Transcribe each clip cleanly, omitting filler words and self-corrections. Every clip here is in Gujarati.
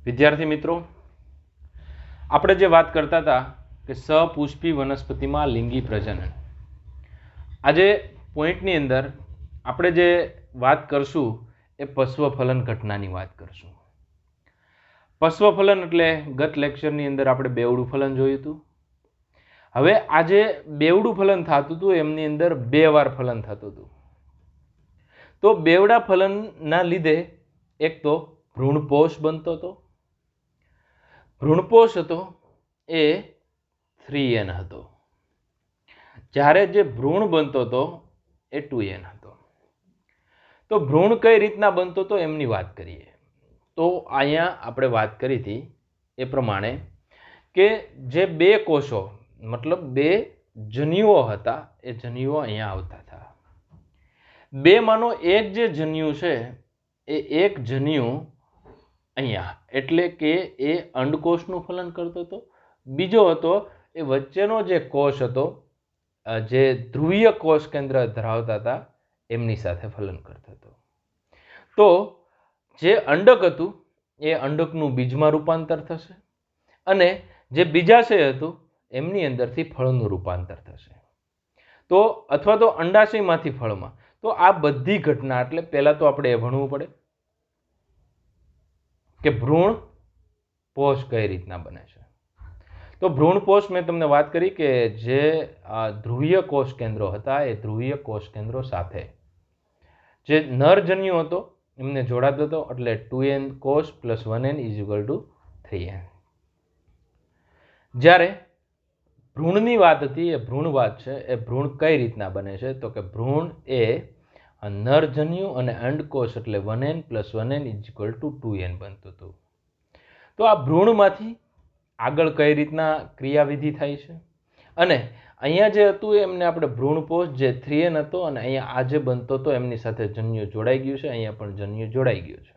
વિદ્યાર્થી મિત્રો, આપણે જે વાત કરતા હતા કે સપુષ્પી વનસ્પતિમાં લિંગી પ્રજનન, આજે પોઈન્ટની અંદર આપણે જે વાત કરશું એ પશ્વફલન ઘટનાની વાત કરશું. પશ્વફલન એટલે ગત લેક્ચરની અંદર આપણે બેવડું ફલન જોયું હતું. હવે આજે બેવડું ફલન થતું હતું એમની અંદર 2 વાર ફલન થતું હતું. તો બેવડા ફલનના લીધે એક તો ભ્રૂણપોષ બનતો હતો. ભ્રૂણપોષ હતો એ 3n હતો, જ્યારે જે ભ્રૂણ બનતો હતો એ 2n હતો. તો ભ્રૂણ કઈ રીતના બનતો હતો એમની વાત કરીએ તો અહીંયા આપણે વાત કરી હતી એ પ્રમાણે કે જે 2 કોષો મતલબ 2 જન્યુઓ હતા એ જન્યુઓ અહીંયા આવતા હતા. 2 માનો એક જે જન્યુ છે એ એક જન્યુ અહીંયા એટલે કે એ અંડકોષનું ફલન કરતો હતો. બીજો હતો એ વચ્ચેનો જે કોષ હતો જે ધ્રુવીય કોષ કેન્દ્ર ધરાવતા હતા એમની સાથે ફલન કરતો હતો. તો જે અંડક હતું એ અંડકનું બીજમાં રૂપાંતર થશે અને જે બીજાશય હતું એમની અંદરથી ફળનું રૂપાંતર થશે. તો અથવા તો અંડાશયમાંથી ફળમાં. તો આ બધી ઘટના એટલે પહેલા તો આપણે એ ભણવું પડે કે ભ્રૂણ પોષ કઈ રીતના બને છે. તો ભ્રૂણપોષ મેં તમને વાત કરી કે જે ધ્રુવીય કોષ કેન્દ્રો હતા એ ધ્રુવીય કોષ કેન્દ્રો સાથે જે નરજન્યુ હતો એમને જોડાતો હતો એટલે 2n કોષ plus 1n is equal to 3n. જ્યારે ભ્રૂણની વાત હતી એ ભ્રૂણ વાત છે એ ભ્રૂણ કઈ રીતના બને છે તો કે ભ્રૂણ એ નરજન્યુ અને અંડકોષ એટલે 1n plus 1n is equal to 2n બનતું હતું. તો આ ભ્રૂણમાંથી આગળ કઈ રીતના ક્રિયાવિધિ થાય છે અને અહીંયા જે હતું એમને આપણે ભ્રૂણપોષ જે 3n હતો અને અહીંયા આ જે બનતો હતો એમની સાથે જન્યુ જોડાઈ ગયું છે, અહીંયા પણ જન્યુ જોડાઈ ગયું છે.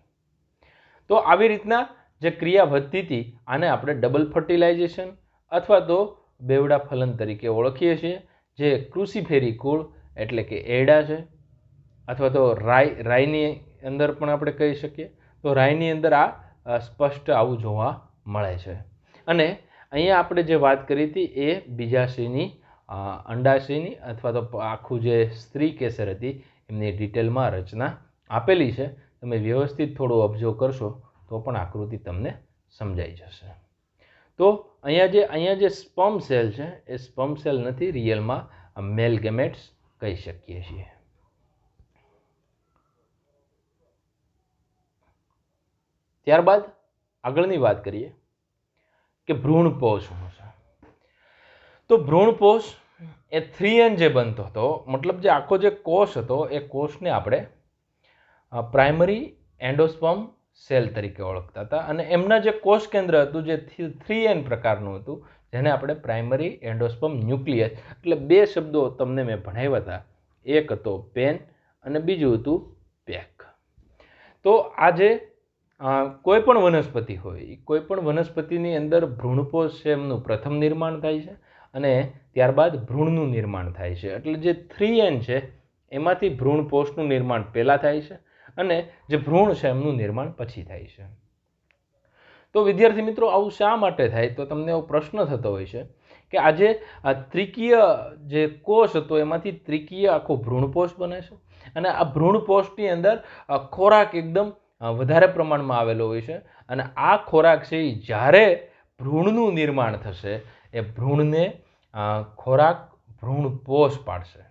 તો આવી રીતના જે ક્રિયા વધતી હતી આને આપણે ડબલ ફર્ટિલાઇઝેશન અથવા તો બેવડા ફલન તરીકે ઓળખીએ છીએ, જે ક્રુસિફેરી કુળ એટલે કે એડા છે અથવા તો રાઈની અંદર પણ આપણે કહી શકીએ. તો રાઈની અંદર આ સ્પષ્ટ આવું જોવા મળે છે. અને અહીંયા આપણે જે વાત કરી હતી એ બીજાશયની અંડાશયની અથવા તો આખું જે સ્ત્રી કેસર હતી એમની ડિટેલમાં રચના આપેલી છે. તમે વ્યવસ્થિત થોડું ઓબ્ઝર્વ કરશો તો પણ આકૃતિ તમને સમજાઈ જશે. તો અહીંયા જે સ્પર્મ સેલ છે એ સ્પર્મ સેલ નથી, રિયલમાં મેલ ગેમેટ્સ કહી શકીએ છીએ. ત્યારબાદ આગળની વાત કરીએ કે ભ્રૂણપોષ શું છે. તો ભ્રૂણપોષ એ 3n જે બનતો હતો મતલબ જે આખો જે કોષ હતો એ કોષને આપણે પ્રાઇમરી એન્ડોસ્પર્મ સેલ તરીકે ઓળખતા હતા અને એમના જે કોષ કેન્દ્ર હતું જે 3n પ્રકારનું હતું જેને આપણે પ્રાઇમરી એન્ડોસ્પર્મ ન્યુક્લિયસ એટલે 2 શબ્દો તમને મેં ભણાવ્યા હતા, એક હતો પેન અને બીજું હતું પેક. તો આ જે કોઈ પણ વનસ્પતિ હોય કોઈ પણ વનસ્પતિની અંદર ભ્રૂણપોષ છે એમનું પ્રથમ નિર્માણ થાય છે અને ત્યારબાદ ભ્રૂણનું નિર્માણ થાય છે. એટલે જે 3n છે એમાંથી ભ્રૂણપોષનું નિર્માણ પહેલાં થાય છે અને જે ભ્રૂણ છે એમનું નિર્માણ પછી થાય છે. તો વિદ્યાર્થી મિત્રો આવું શા માટે થાય તો તમને એવો પ્રશ્ન થતો હોય છે કે આજે આ ત્રિકીય જે કોષ હતો એમાંથી ત્રિકીય આખો ભ્રૂણપોષ બને છે અને આ ભ્રૂણપોષની અંદર ખોરાક એકદમ વધારે પ્રમાણમાં આવેલો હોય છે અને આ ખોરાક છે એ જ્યારે ભ્રૂણનું નિર્માણ થશે એ ભ્રૂણને ખોરાક ભ્રૂણપોષ પાડશે.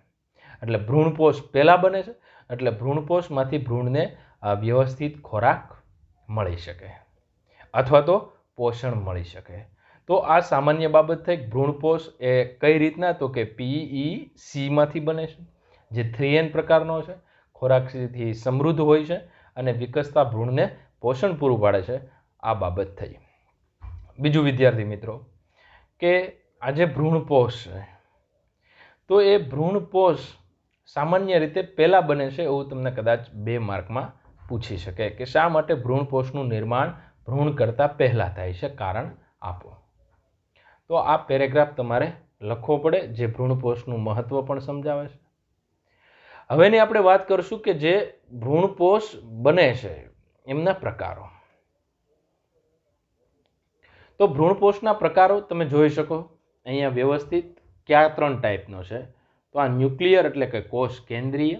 એટલે ભ્રૂણપોષ પહેલાં બને છે એટલે ભ્રૂણપોષમાંથી ભ્રૂણને વ્યવસ્થિત ખોરાક મળી શકે અથવા તો પોષણ મળી શકે. તો આ સામાન્ય બાબત થઈ. ભ્રૂણપોષ એ કઈ રીતના તો કે PECમાંથી બને છે જે 3n પ્રકારનો છે, ખોરાકથી સમૃદ્ધ હોય છે અને વિકસતા ભ્રૂણને પોષણ પૂરું પાડે છે. આ બાબત થઈ. બીજું વિદ્યાર્થી મિત્રો કે આ જે ભ્રૂણપોષ છે તો એ ભ્રૂણપોષ સામાન્ય રીતે પહેલાં બને છે એવું તમને કદાચ 2 માર્કમાં પૂછી શકે કે શા માટે ભ્રૂણપોષનું નિર્માણ ભ્રૂણ કરતાં પહેલાં થાય છે, કારણ આપો. તો આ પેરેગ્રાફ તમારે લખવો પડે જે ભ્રૂણપોષનું મહત્વ પણ સમજાવે છે. હવેની આપણે વાત કરશું કે જે ભ્રૂણપોષ બને છે એમના પ્રકારો. તો ભ્રૂણપોષના પ્રકારો તમે જોઈ શકો અહીંયા વ્યવસ્થિત કયા 3 ટાઈપનો છે. તો આ ન્યુક્લિયર એટલે કે કોષ કેન્દ્રીય,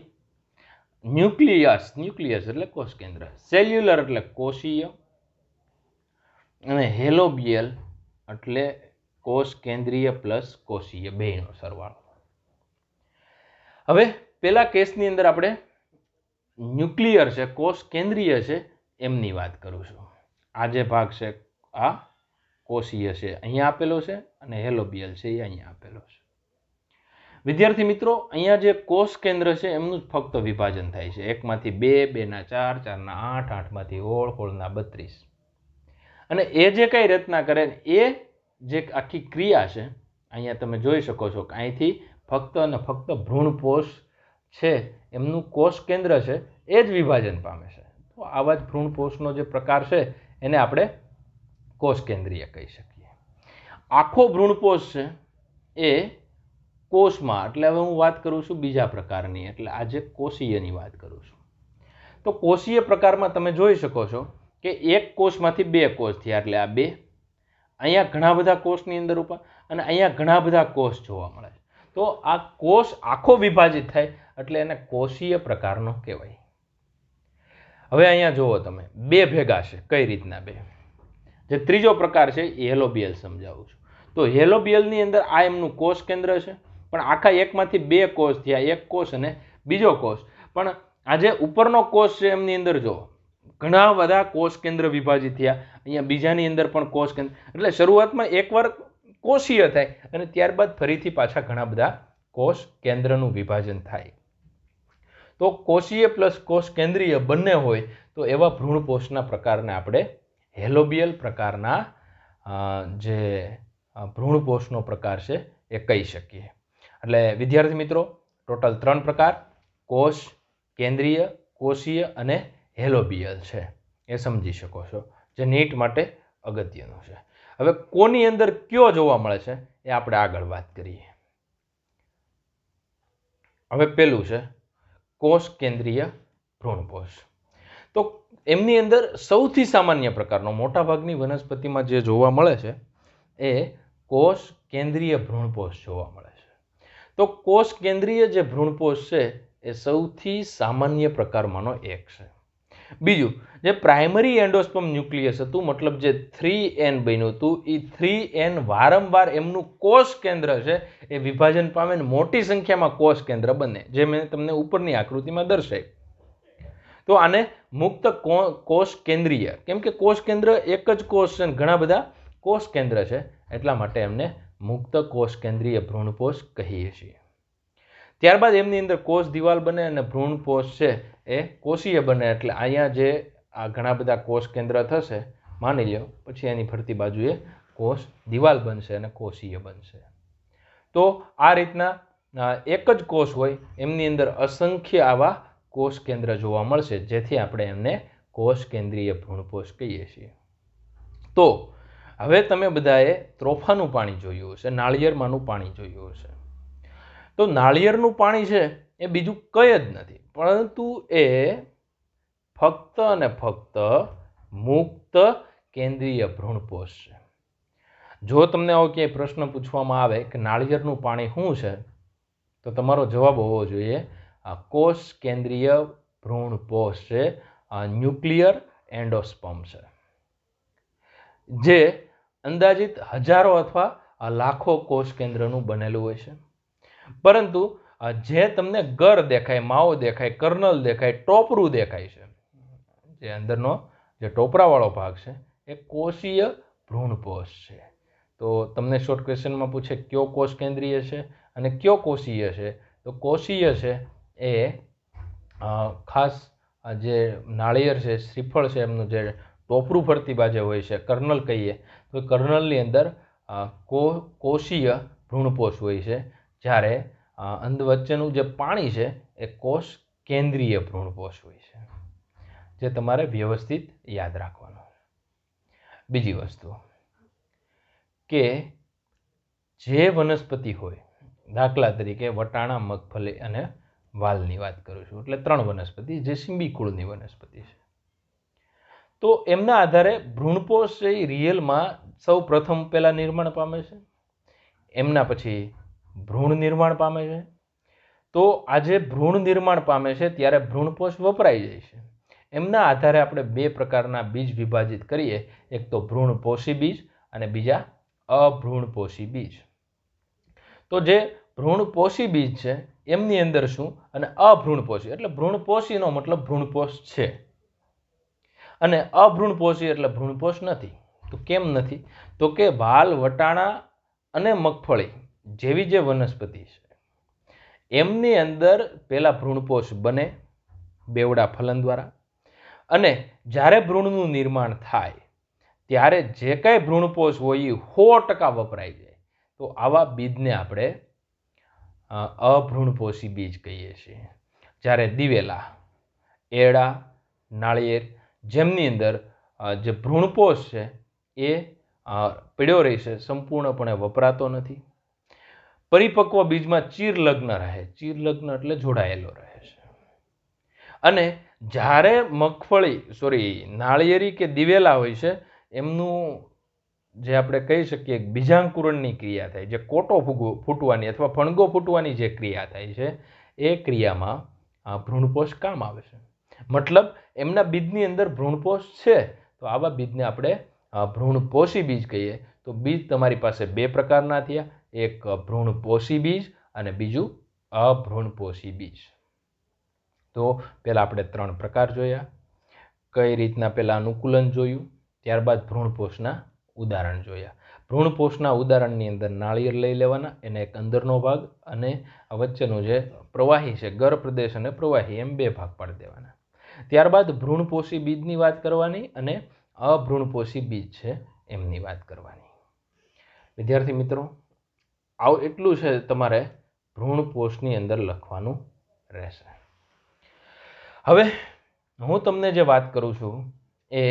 ન્યુક્લિયસ એટલે કોષ કેન્દ્ર, સેલ્યુલર એટલે કોષીય અને હેલોબિયલ એટલે કોષ કેન્દ્રીય પ્લસ કોષીય બેનો સરવાળો. હવે પેલા કેસની અંદર આપણે ન્યુક્લિયર છે, કોષ કેન્દ્રીય છે એમની વાત કરું છું. આ જે ભાગ છે આ કોષીય છે, અહીંયા આપેલો છે, અને હેલોબિયલ છે એ અહીંયા આપેલો છે. વિદ્યાર્થી મિત્રો, અહીંયા જે કોષ કેન્દ્ર છે એમનું ફક્ત વિભાજન થાય છે. 1 માંથી 2, 2 ના 4, 4 ના 8, 8 માંથી 16, 16 ના 32. અને એ જે કઈ રચના કરે એ જે આખી ક્રિયા છે અહીંયા તમે જોઈ શકો છો કે અહીંથી ફક્ત અને ફક્ત ભ્રૂણપોષ છે એમનું કોષ કેન્દ્ર છે એ જ વિભાજન પામે છે. તો આવા જ ભ્રૂણપોષનો જે પ્રકાર છે એને આપણે કોષ કેન્દ્રીય કહી શકીએ. આખો ભ્રૂણપોષ છે એ કોષમાં, એટલે હવે હું વાત કરું છું બીજા પ્રકારની, એટલે આજે કોષીયની વાત કરું છું. તો કોષીય પ્રકારમાં તમે જોઈ શકો છો કે એક કોષમાંથી 2 કોષ થયા, એટલે આ 2. અહીંયા ઘણા બધા કોષની અંદર ઉપર અને અહીંયા ઘણા બધા કોષ જોવા મળે છે. તો આ કોષ આખો વિભાજિત થાય એટલે એને કોષીય પ્રકારનો કહેવાય. હવે અહીંયા જુઓ તમે 2 ભેગા છે, કઈ રીતના 2. જે ત્રીજો પ્રકાર છે એ હેલોબિયલ સમજાવું છું. તો હેલોબિયલની અંદર આ એમનું કોષ કેન્દ્ર છે, પણ આખા એકમાંથી 2 કોષ થયા, એક કોષ અને બીજો કોષ. પણ આ જે ઉપરનો કોષ છે એમની અંદર જો ઘણા બધા કોષ કેન્દ્ર વિભાજિત થયા, અહીંયા બીજાની અંદર પણ કોષ કેન્દ્ર, એટલે શરૂઆતમાં એકવાર કોષીય થાય અને ત્યારબાદ ફરીથી પાછા ઘણા બધા કોષ કેન્દ્રનું વિભાજન થાય. તો કોષીય પ્લસ કોષ કેન્દ્રીય બંને હોય તો એવા ભ્રૂણપોષના પ્રકારને આપણે હેલોબિયલ પ્રકારના જે ભ્રૂણપોષનો પ્રકાર છે એ કહી શકીએ. એટલે વિદ્યાર્થી મિત્રો, ટોટલ 3 પ્રકાર કોષ કેન્દ્રીય, કોષીય અને હેલોબિયલ છે એ સમજી શકો છો, જે નીટ માટે અગત્યનું છે. હવે કોની અંદર કયો જોવા મળે છે એ આપણે આગળ વાત કરીએ. હવે પેલું છે કોષ કેન્દ્રીય ભ્રૂણપોષ. તો એમની અંદર સૌથી સામાન્ય પ્રકારનો મોટાભાગની વનસ્પતિમાં જે જોવા મળે છે એ કોષ કેન્દ્રીય ભ્રૂણપોષ જોવા મળે છે. તો કોષ કેન્દ્રીય જે ભ્રૂણપોષ છે એ સૌથી સામાન્ય પ્રકારમાંનો એક છે. બીજું, જે પ્રાઇમરી એન્ડોસ્પર્મ ન્યુક્લિયસ હતું, મતલબ જે 3N બન્યું હતું, એ 3N વારંવાર એમનું કોષ કેન્દ્ર છે એ વિભાજન પામે, મોટી સંખ્યામાં કોષ કેન્દ્ર બને, જે મેં તમને ઉપરની આકૃતિમાં દર્શાવી. તો આને મુક્ત કોષ કેન્દ્રીય, કેમ કે કોષ કેન્દ્ર એક જ કોષ છે, ઘણા બધા કોષ કેન્દ્ર છે, એટલા માટે એમને મુક્ત કોષ કેન્દ્રીય ભ્રૂણપોષ કહીએ છીએ. ત્યારબાદ એમની અંદર કોષ દિવાલ બને અને ભ્રૂણપોષ છે એ કોષીય બને, એટલે અહીંયા જે આ ઘણા બધા કોષ કેન્દ્ર થશે માની લો, પછી એની ફરતી બાજુએ કોષ દિવાલ બનશે અને કોષીય બનશે. તો આ રીતના એક જ કોષ હોય એમની અંદર અસંખ્ય આવા કોષ કેન્દ્ર જોવા મળશે, જેથી આપણે એમને કોષ કેન્દ્રીય ભ્રૂણપોષ કહીએ છીએ. તો હવે તમે બધાએ ત્રોફાનું પાણી જોયું હશે, નાળિયેરમાંનું પાણી જોયું હશે. તો નાળિયેરનું પાણી છે એ બીજું કંઈ જ નથી, પરંતુ એ ફક્ત અને ફક્ત મુક્ત કેન્દ્રીય ભ્રૂણપોષ છે. જો તમને આવો ક્યાંય પ્રશ્ન પૂછવામાં આવે કે નાળિયેરનું પાણી શું છે, તો તમારો જવાબ હોવો જોઈએ આ કોષ કેન્દ્રીય ભ્રૂણપોષ છે, ન્યુક્લિયર એન્ડોસ્પર્મ છે, જે અંદાજિત હજારો અથવા લાખો કોષ કેન્દ્રનું બનેલું હોય છે. પરંતુ જે તમને ગર દેખાય, માવો દેખાય, કર્નલ દેખાય, ટોપરું દેખાય છે, જે અંદરનો જે ટોપરાવાળો ભાગ છે એ કોષીય ભ્રૂણપોષ છે. તો તમને શોર્ટ ક્વેશ્ચનમાં પૂછે કયો કોષ કેન્દ્રીય છે અને કયો કોષીય છે, તો કોષીય છે એ ખાસ જે નાળિયેર છે, શ્રીફળ છે, એમનું જે ટોપરું ફરતી બાજુ હોય છે, કર્નલ કહીએ, તો કર્નલની અંદર કોષીય ભ્રૂણપોષ હોય છે, જ્યારે વચ્ચેનું જે પાણી છે એ કોષ કેન્દ્રીય ભ્રૂણપોષ હોય છે, જે તમારે વ્યવસ્થિત યાદ રાખવાનું. બીજી વસ્તુ કે જે વનસ્પતિ હોય, દાખલા તરીકે વટાણા, મગફળી અને વાલની વાત કરું છું, એટલે 3 વનસ્પતિ જે સિંબી કુળની વનસ્પતિ છે, તો એમના આધારે ભ્રૂણપોષ એ રિયલમાં સૌ પ્રથમ પહેલા નિર્માણ પામે છે, એમના પછી ભ્રૂણ નિર્માણ પામે છે. તો આ જે ભ્રૂણ નિર્માણ પામે છે ત્યારે ભ્રૂણપોષ વપરાઈ જાય છે. એમના આધારે આપણે બે પ્રકારના બીજ વિભાજિત કરીએ, એક તો ભ્રૂણપોષી બીજ અને બીજા અભ્રૂણપોષી બીજ. તો જે ભ્રૂણપોષી બીજ છે એમની અંદર શું, અને અભ્રૂણપોષી એટલે ભ્રૂણપોષીનો મતલબ ભ્રૂણપોષ છે, અને અભ્રૂણપોષી એટલે ભ્રૂણપોષ નથી. તો કેમ નથી? તો કે વાલ, વટાણા અને મગફળી જેવી જે વનસ્પતિ છે એમની અંદર પહેલા ભ્રૂણપોષ બને બેવડા ફલન દ્વારા, અને જ્યારે ભ્રૂણનું નિર્માણ થાય ત્યારે જે કાંઈ ભ્રૂણપોષ હોય એ 100% વપરાઈ જાય. તો આવા બીજને આપણે અભ્રૂણપોષી બીજ કહીએ છીએ. જ્યારે દિવેલા, એરડા, નાળિયેર જેમની અંદર જે ભ્રૂણપોષ છે એ પડ્યો રહેશે, સંપૂર્ણપણે વપરાતો નથી. પરિપક્વ બીજમાં ચીરલગ્ન રહે, ચીરલગ્ન એટલે જોડાયેલો રહે છે. અને જ્યારે નાળિયેરી કે દિવેલા હોય છે એમનું જે આપણે કહી શકીએ બીજાંકુરણની ક્રિયા થાય, જે કોટો ફૂટવાની અથવા ફણગો ફૂટવાની જે ક્રિયા થાય છે એ ક્રિયામાં ભ્રૂણપોષ કામ આવે છે. મતલબ એમના બીજની અંદર ભ્રૂણપોષ છે, તો આવા બીજને આપણે ભ્રૂણપોષી બીજ કહીએ. તો બીજ તમારી પાસે બે પ્રકારના થયા, એક ભ્રૂણપોષી બીજ અને બીજું અભ્રૂણપોષી બીજ. તો પહેલાં આપણે 3 પ્રકાર જોયા. કઈ રીતના પહેલાં અનુકૂલન જોયું, ત્યારબાદ ભ્રૂણપોષના ઉદાહરણ જોયા. ભ્રૂણપોષના ઉદાહરણની અંદર નાળિયેર લઈ લેવાના, એને એક અંદરનો ભાગ અને વચ્ચેનું જે પ્રવાહી છે, ગર પ્રદેશ અને પ્રવાહી, એમ 2 ભાગ પાડી દેવાના. ત્યારબાદ ભ્રૂણપોષી બીજની વાત કરવાની અને અભ્રૂણપોષી બીજ છે એમની વાત કરવાની. વિદ્યાર્થી મિત્રો, આવું એટલું છે તમારે ભ્રૂણપોષની અંદર લખવાનું રહેશે. હવે હું તમને જે વાત કરું છું એ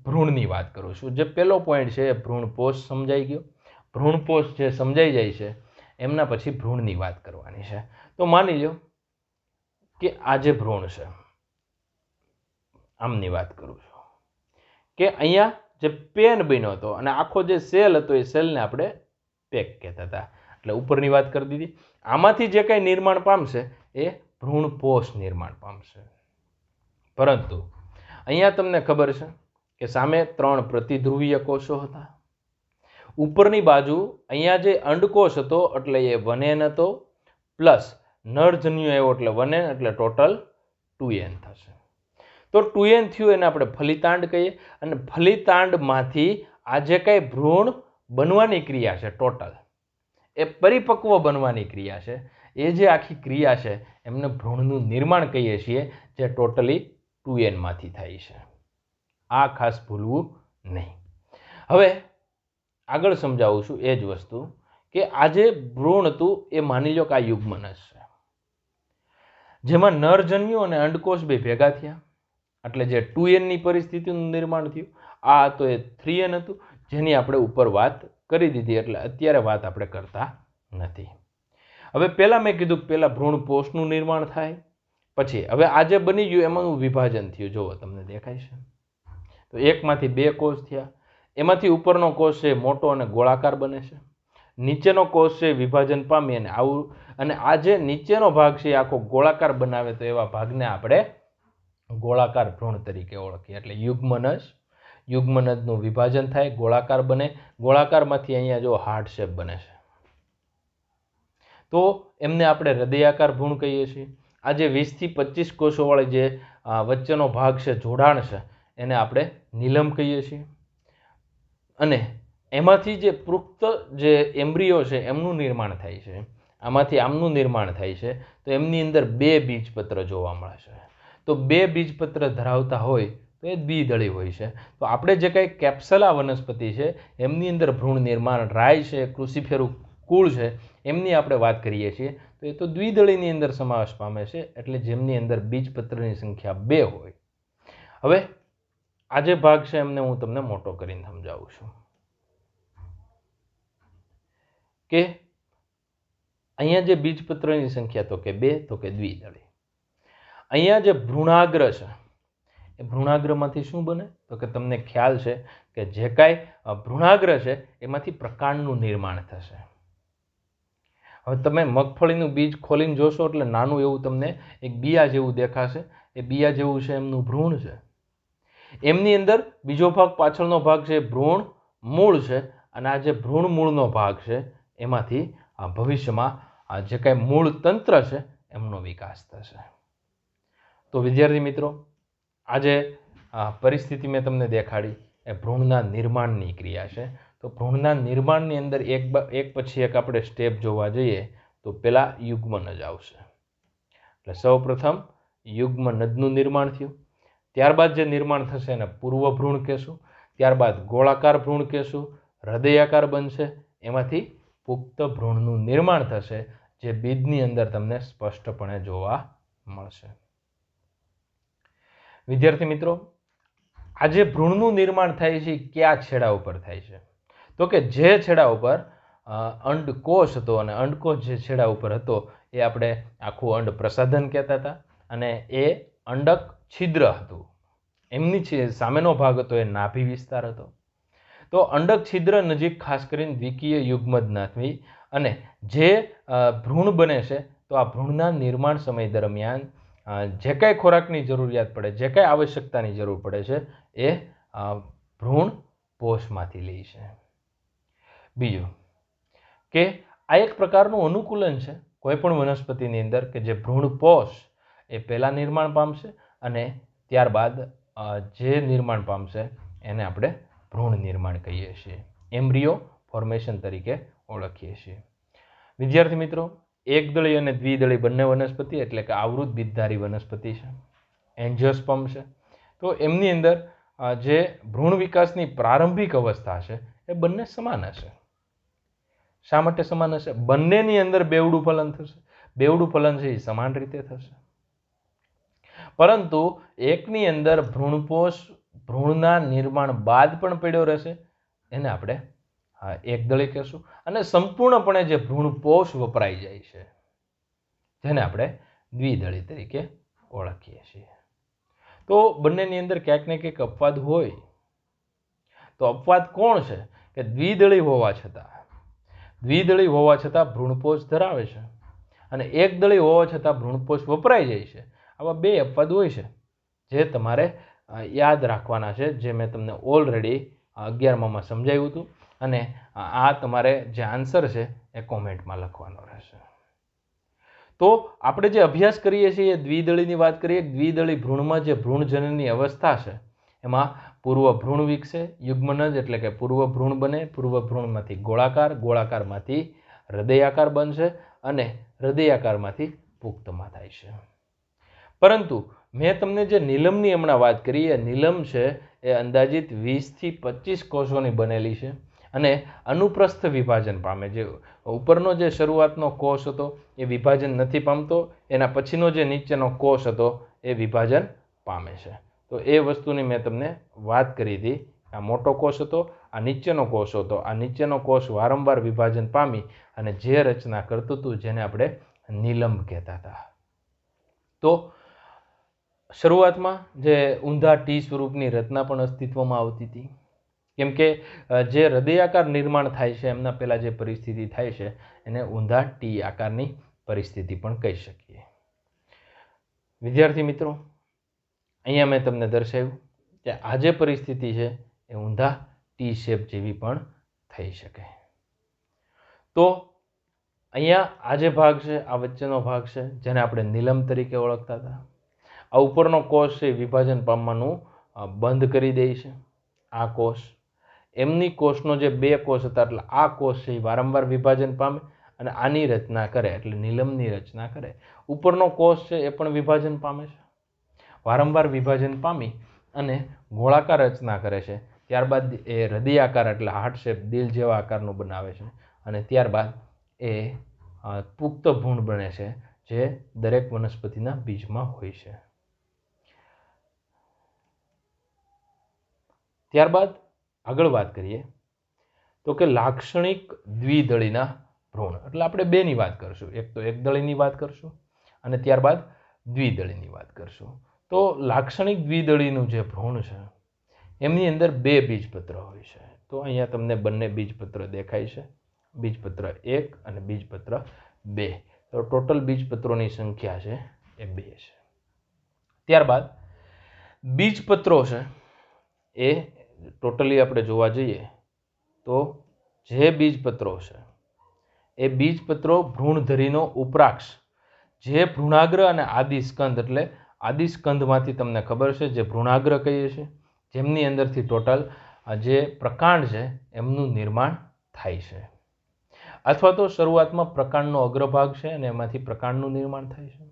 ભ્રૂણની વાત કરું છું. જે પહેલો પોઈન્ટ છે એ ભ્રૂણપોષ સમજાઈ ગયો. ભ્રૂણપોષ જે સમજાઈ જાય છે એમના પછી ભ્રૂણની વાત કરવાની છે. તો માની લો કે આ જે ભ્રૂણ છે, આમની વાત કરું છું કે અહીંયા જે પેન બન્યો હતો અને આખો જે સેલ હતો એ સેલને આપણે પેક કહેતા હતા, એટલે ઉપરની વાત કરી દીધી. આમાંથી જે કંઈ નિર્માણ પામશે એ ભ્રૂણપોષ નિર્માણ પામશે. પરંતુ અહીંયા તમને ખબર છે કે સામે 3 પ્રતિધ્રુવીય કોષો હતા. ઉપરની બાજુ અહીંયા જે અંડકોષ હતો એટલે એ 1n હતો, પ્લસ નરજન્યુ આવ્યો એટલે 1n, એટલે ટોટલ 2n થશે. તો 2n થયું એને આપણે ફલિતાંડ કહીએ. અને ફલિતાંડમાંથી આ જે કાંઈ ભ્રૂણ બનવાની ક્રિયા છે ટોટલ, એ પરિપક્વ બનવાની ક્રિયા છે, એ જે આખી ક્રિયા છે એમને ભ્રૂણનું નિર્માણ કહીએ છીએ, જે ટોટલી 2n માંથી થાય છે. આ ખાસ ભૂલવું નહીં. હવે આગળ સમજાવું છું એ જ વસ્તુ કે આ જે ભ્રૂણ હતું એ માની લો કે આ યુગ્મનસ છે, જેમાં નરજન્યુ અને અંડકોષ બે ભેગા થયા, એટલે જે 2n ની પરિસ્થિતિનું નિર્માણ થયું. આ તો એ 3n હતું જેની આપણે ઉપર વાત કરી દીધી, એટલે અત્યારે વાત આપણે કરતા નથી. હવે પહેલાં મેં કીધું કે પહેલાં ભ્રૂણપોષનું નિર્માણ થાય, પછી હવે આ જે બની ગયું એમાંનું વિભાજન થયું. જુઓ તમને દેખાય છે. તો એકમાંથી 2 કોષ થયા. એમાંથી ઉપરનો કોષ છે મોટો અને ગોળાકાર બને છે, નીચેનો કોષ છે વિભાજન પામી અને આવું, અને આ જે નીચેનો ભાગ છે એ આખો ગોળાકાર બનાવે, તો એવા ભાગને આપણે ગોળાકાર ભ્રૂણ તરીકે ઓળખીએ. એટલે યુગ્મનસ, યુગ્મનસનું વિભાજન થાય, ગોળાકાર બને. ગોળાકારમાંથી અહીંયા જો હાર્ટ શેપ બને છે, તો એમને આપણે હૃદયાકાર ભ્રૂણ કહીએ છીએ. આ જે 20 થી 25 કોષોવાળી જે વચ્ચેનો ભાગ છે, જોડાણ છે, એને આપણે નીલમ કહીએ છીએ. અને એમાંથી જે પુખ્ત જે એમ્બ્રિયો છે એમનું નિર્માણ થાય છે, આમાંથી આમનું નિર્માણ થાય છે, તો એમની અંદર 2 બીજપત્ર જોવા મળે છે. તો 2 બીજપત્ર ધરાવતા હોય તો એ દ્વિદળી હોય છે. તો આપણે જે કંઈ કેપ્સલા વનસ્પતિ છે એમની અંદર ભ્રૂણ નિર્માણ, રાય છે, ક્રુસિફેરુ કુળ છે, એમની આપણે વાત કરીએ છીએ, તો એ તો દ્વિદળીની અંદર સમાવેશ પામે છે, એટલે જેમની અંદર બીજપત્રની સંખ્યા 2 હોય. હવે આ જે ભાગ છે એમને હું તમને મોટો કરીને સમજાવું છું કે અહીંયા જે બીજપત્રની સંખ્યા તો કે 2, તો કે દ્વિદળી. અહીંયા જે ભ્રૂણાગ્ર છે એ ભ્રૂણાગ્રમાંથી શું બને? તો કે તમને ખ્યાલ છે કે જે કાંઈ ભ્રૂણાગ્ર છે એમાંથી પ્રકાંડનું નિર્માણ થશે. હવે તમે મગફળીનું બીજ ખોલીને જોશો એટલે નાનું એવું તમને એક બિયા જેવું દેખાશે. એ બિયા જેવું છે એમનું ભ્રૂણ છે. એમની અંદર બીજો ભાગ, પાછળનો ભાગ છે ભ્રૂણ મૂળ છે, અને આ જે ભ્રૂણ મૂળનો ભાગ છે એમાંથી ભવિષ્યમાં જે કાંઈ મૂળ તંત્ર છે એમનો વિકાસ થશે. તો વિદ્યાર્થી મિત્રો, આજે પરિસ્થિતિ મેં તમને દેખાડી એ ભ્રૂણના નિર્માણની ક્રિયા છે. તો ભ્રૂણના નિર્માણની અંદર એક પછી એક આપણે સ્ટેપ જોવા જઈએ તો પહેલાં યુગ્મનજ આવશે. એટલે સૌપ્રથમ યુગ્મનજનું નિર્માણ થયું. ત્યારબાદ જે નિર્માણ થશે એને પૂર્વ ભ્રૂણ કહેશું. ત્યારબાદ ગોળાકાર ભ્રૂણ કહેશું, હૃદયાકાર બનશે, એમાંથી પુખ્ત ભ્રૂણનું નિર્માણ થશે, જે બીજની અંદર તમને સ્પષ્ટપણે જોવા મળશે. વિદ્યાર્થી મિત્રો, આ જે ભ્રૂણનું નિર્માણ થાય છે કયા છેડા ઉપર થાય છે? તો કે જે છેડા ઉપર અંડકોષ હતો, અને અંડકોષ જે છેડા ઉપર હતો એ આપણે આખું અંડ પ્રસાધન કહેતા હતા, અને એ અંડક છિદ્ર હતું. એમની સામેનો ભાગ હતો એ નાભી વિસ્તાર હતો. તો અંડક છિદ્ર નજીક ખાસ કરીને દ્વિકીય યુગ્મજ નાથવી, અને જે ભ્રૂણ બને છે તો આ ભ્રૂણના નિર્માણ સમય દરમિયાન જે કાંઈ ખોરાકની જરૂરિયાત પડે, જે કાંઈ આવશ્યકતાની જરૂર પડે છે એ ભ્રૂણ પોષમાંથી લે છે. બીજું કે આ એક પ્રકારનું અનુકૂલન છે કોઈ પણ વનસ્પતિની અંદર કે જે ભ્રૂણ પોષ એ પહેલાં નિર્માણ પામશે, અને ત્યારબાદ જે નિર્માણ પામશે એને આપણે ભ્રૂણ નિર્માણ કહીએ છીએ, એમ્બ્રિયો ફોર્મેશન તરીકે ઓળખીએ છીએ. વિદ્યાર્થી મિત્રો, એકદળી અને દ્વિદળી બંને વનસ્પતિ એટલે કે આવૃત બીજધારી વનસ્પતિ છે, એન્જિયોસ્પર્મ છે. તો એમની અંદર જે ભ્રૂણ વિકાસની પ્રારંભિક અવસ્થા છે એ બંને સમાન હશે. શા માટે સમાન હશે? બંનેની અંદર બેવડું ફલન થશે. બેવડું ફલન છે એ સમાન રીતે થશે, પરંતુ એકની અંદર ભ્રૂણપોષ ભ્રૂણના નિર્માણ બાદ પણ પડ્યો રહેશે, એને આપણે એકદળી કહેશું. અને સંપૂર્ણપણે જે ભ્રૂણપોષ વપરાઈ જાય છે જેને આપણે દ્વિદળી તરીકે ઓળખીએ છીએ. તો બંનેની અંદર ક્યાંક ને ક્યાંક અપવાદ હોય. તો અપવાદ કોણ છે? કે દ્વિદળી હોવા છતાં ભ્રૂણપોષ ધરાવે છે, અને એકદળી હોવા છતાં ભ્રૂણપોષ વપરાઈ જાય છે. આવા બે અપવાદ હોય છે જે તમારે યાદ રાખવાના છે, જે મેં તમને ઓલરેડી 11માં સમજાવ્યું હતું, અને આ તમારે જે આન્સર છે એ કોમેન્ટમાં લખવાનો રહેશે. તો આપણે જે અભ્યાસ કરીએ છીએ એ દ્વિદળીની વાત કરીએ. દ્વિદળી ભ્રૂણમાં જે ભ્રૂણજનનની અવસ્થા છે એમાં પૂર્વ ભ્રૂણ વિકસે, યુગ્મનજ એટલે કે પૂર્વ ભ્રૂણ બને, પૂર્વ ભ્રૂણમાંથી ગોળાકાર, ગોળાકારમાંથી હૃદયાકાર બનશે, અને હૃદયાકારમાંથી પુખ્તમાં થાય છે. પરંતુ મેં તમને જે નીલમની હમણાં વાત કરી, એ નીલમ છે એ અંદાજિત 20 થી 25 કોષોની બનેલી છે, અને અનુપ્રસ્થ વિભાજન પામે. જે ઉપરનો જે શરૂઆતનો કોષ હતો એ વિભાજન નથી પામતો, એના પછીનો જે નીચેનો કોષ હતો એ વિભાજન પામે છે. તો એ વસ્તુની મેં તમને વાત કરી હતી. આ મોટો કોષ હતો, આ નીચેનો કોષ હતો. આ નીચેનો કોષ વારંવાર વિભાજન પામી અને જે રચના કરતું હતું જેને આપણે નીલમ કહેતા હતા. તો શરૂઆતમાં જે ઊંધા ટી સ્વરૂપની રચના પણ અસ્તિત્વમાં આવતી હતી, કેમ કે જે હૃદયાકાર નિર્માણ થાય છે એમના પહેલાં જે પરિસ્થિતિ થાય છે એને ઊંધા ટી આકારની પરિસ્થિતિ પણ કહી શકીએ. વિદ્યાર્થી મિત્રો, અહીંયા મેં તમને દર્શાવ્યું કે આ જે પરિસ્થિતિ છે એ ઊંધા ટી શેપ જેવી પણ થઈ શકે. તો અહીંયા આ જે ભાગ છે, આ વચ્ચેનો ભાગ છે જેને આપણે નીલમ તરીકે ઓળખતા હતા. આ ઉપરનો કોષ છે વિભાજન પામવાનું બંધ કરી દે છે. આ કોષ એમની કોષનો જે બે કોષ હતા, એટલે આ કોષ છે એ વારંવાર વિભાજન પામે અને આની રચના કરે, એટલે નીલમની રચના કરે. ઉપરનો કોષ છે એ પણ વિભાજન પામે છે, વારંવાર વિભાજન પામી અને ગોળાકાર રચના કરે છે. ત્યારબાદ એ હૃદયાકાર એટલે હાર્ટ શેપ, દિલ જેવા આકારનું બનાવે છે, અને ત્યારબાદ એ પુખ્ત ભ્રૂણ બને છે જે દરેક વનસ્પતિના બીજમાં હોય છે. ત્યારબાદ આગળ વાત કરીએ તો કે લાક્ષણિક દ્વિદળીના ભ્રૂણ, એટલે આપણે બેની વાત કરશું. એક તો એકદળીની વાત કરશું અને ત્યારબાદ દ્વિદળીની વાત કરશું. તો લાક્ષણિક દ્વિદળીનું જે ભ્રૂણ છે એમની અંદર 2 બીજપત્ર હોય છે. તો અહીંયા તમને બંને બીજપત્ર દેખાય છે, બીજપત્ર 1 અને બીજપત્ર 2. તો ટોટલ બીજપત્રોની સંખ્યા છે એ 2 છે. ત્યારબાદ બીજપત્રો છે એ ટોટલી આપણે જોવા જઈએ તો જે બીજપત્રો છે એ બીજપત્રો ભ્રૂણધરીનો ઉપરાક્ષ, જે ભ્રૂણાગ્ર અને આદિસ્કંદ, એટલે આદિસ્કંદમાંથી તમને ખબર છે જે ભ્રૂણાગ્ર કહીએ છીએ, જેમની અંદરથી ટોટલ જે પ્રકાંડ છે એમનું નિર્માણ થાય છે. અથવા તો શરૂઆતમાં પ્રકાંડનો અગ્રભાગ છે અને એમાંથી પ્રકાંડનું નિર્માણ થાય છે.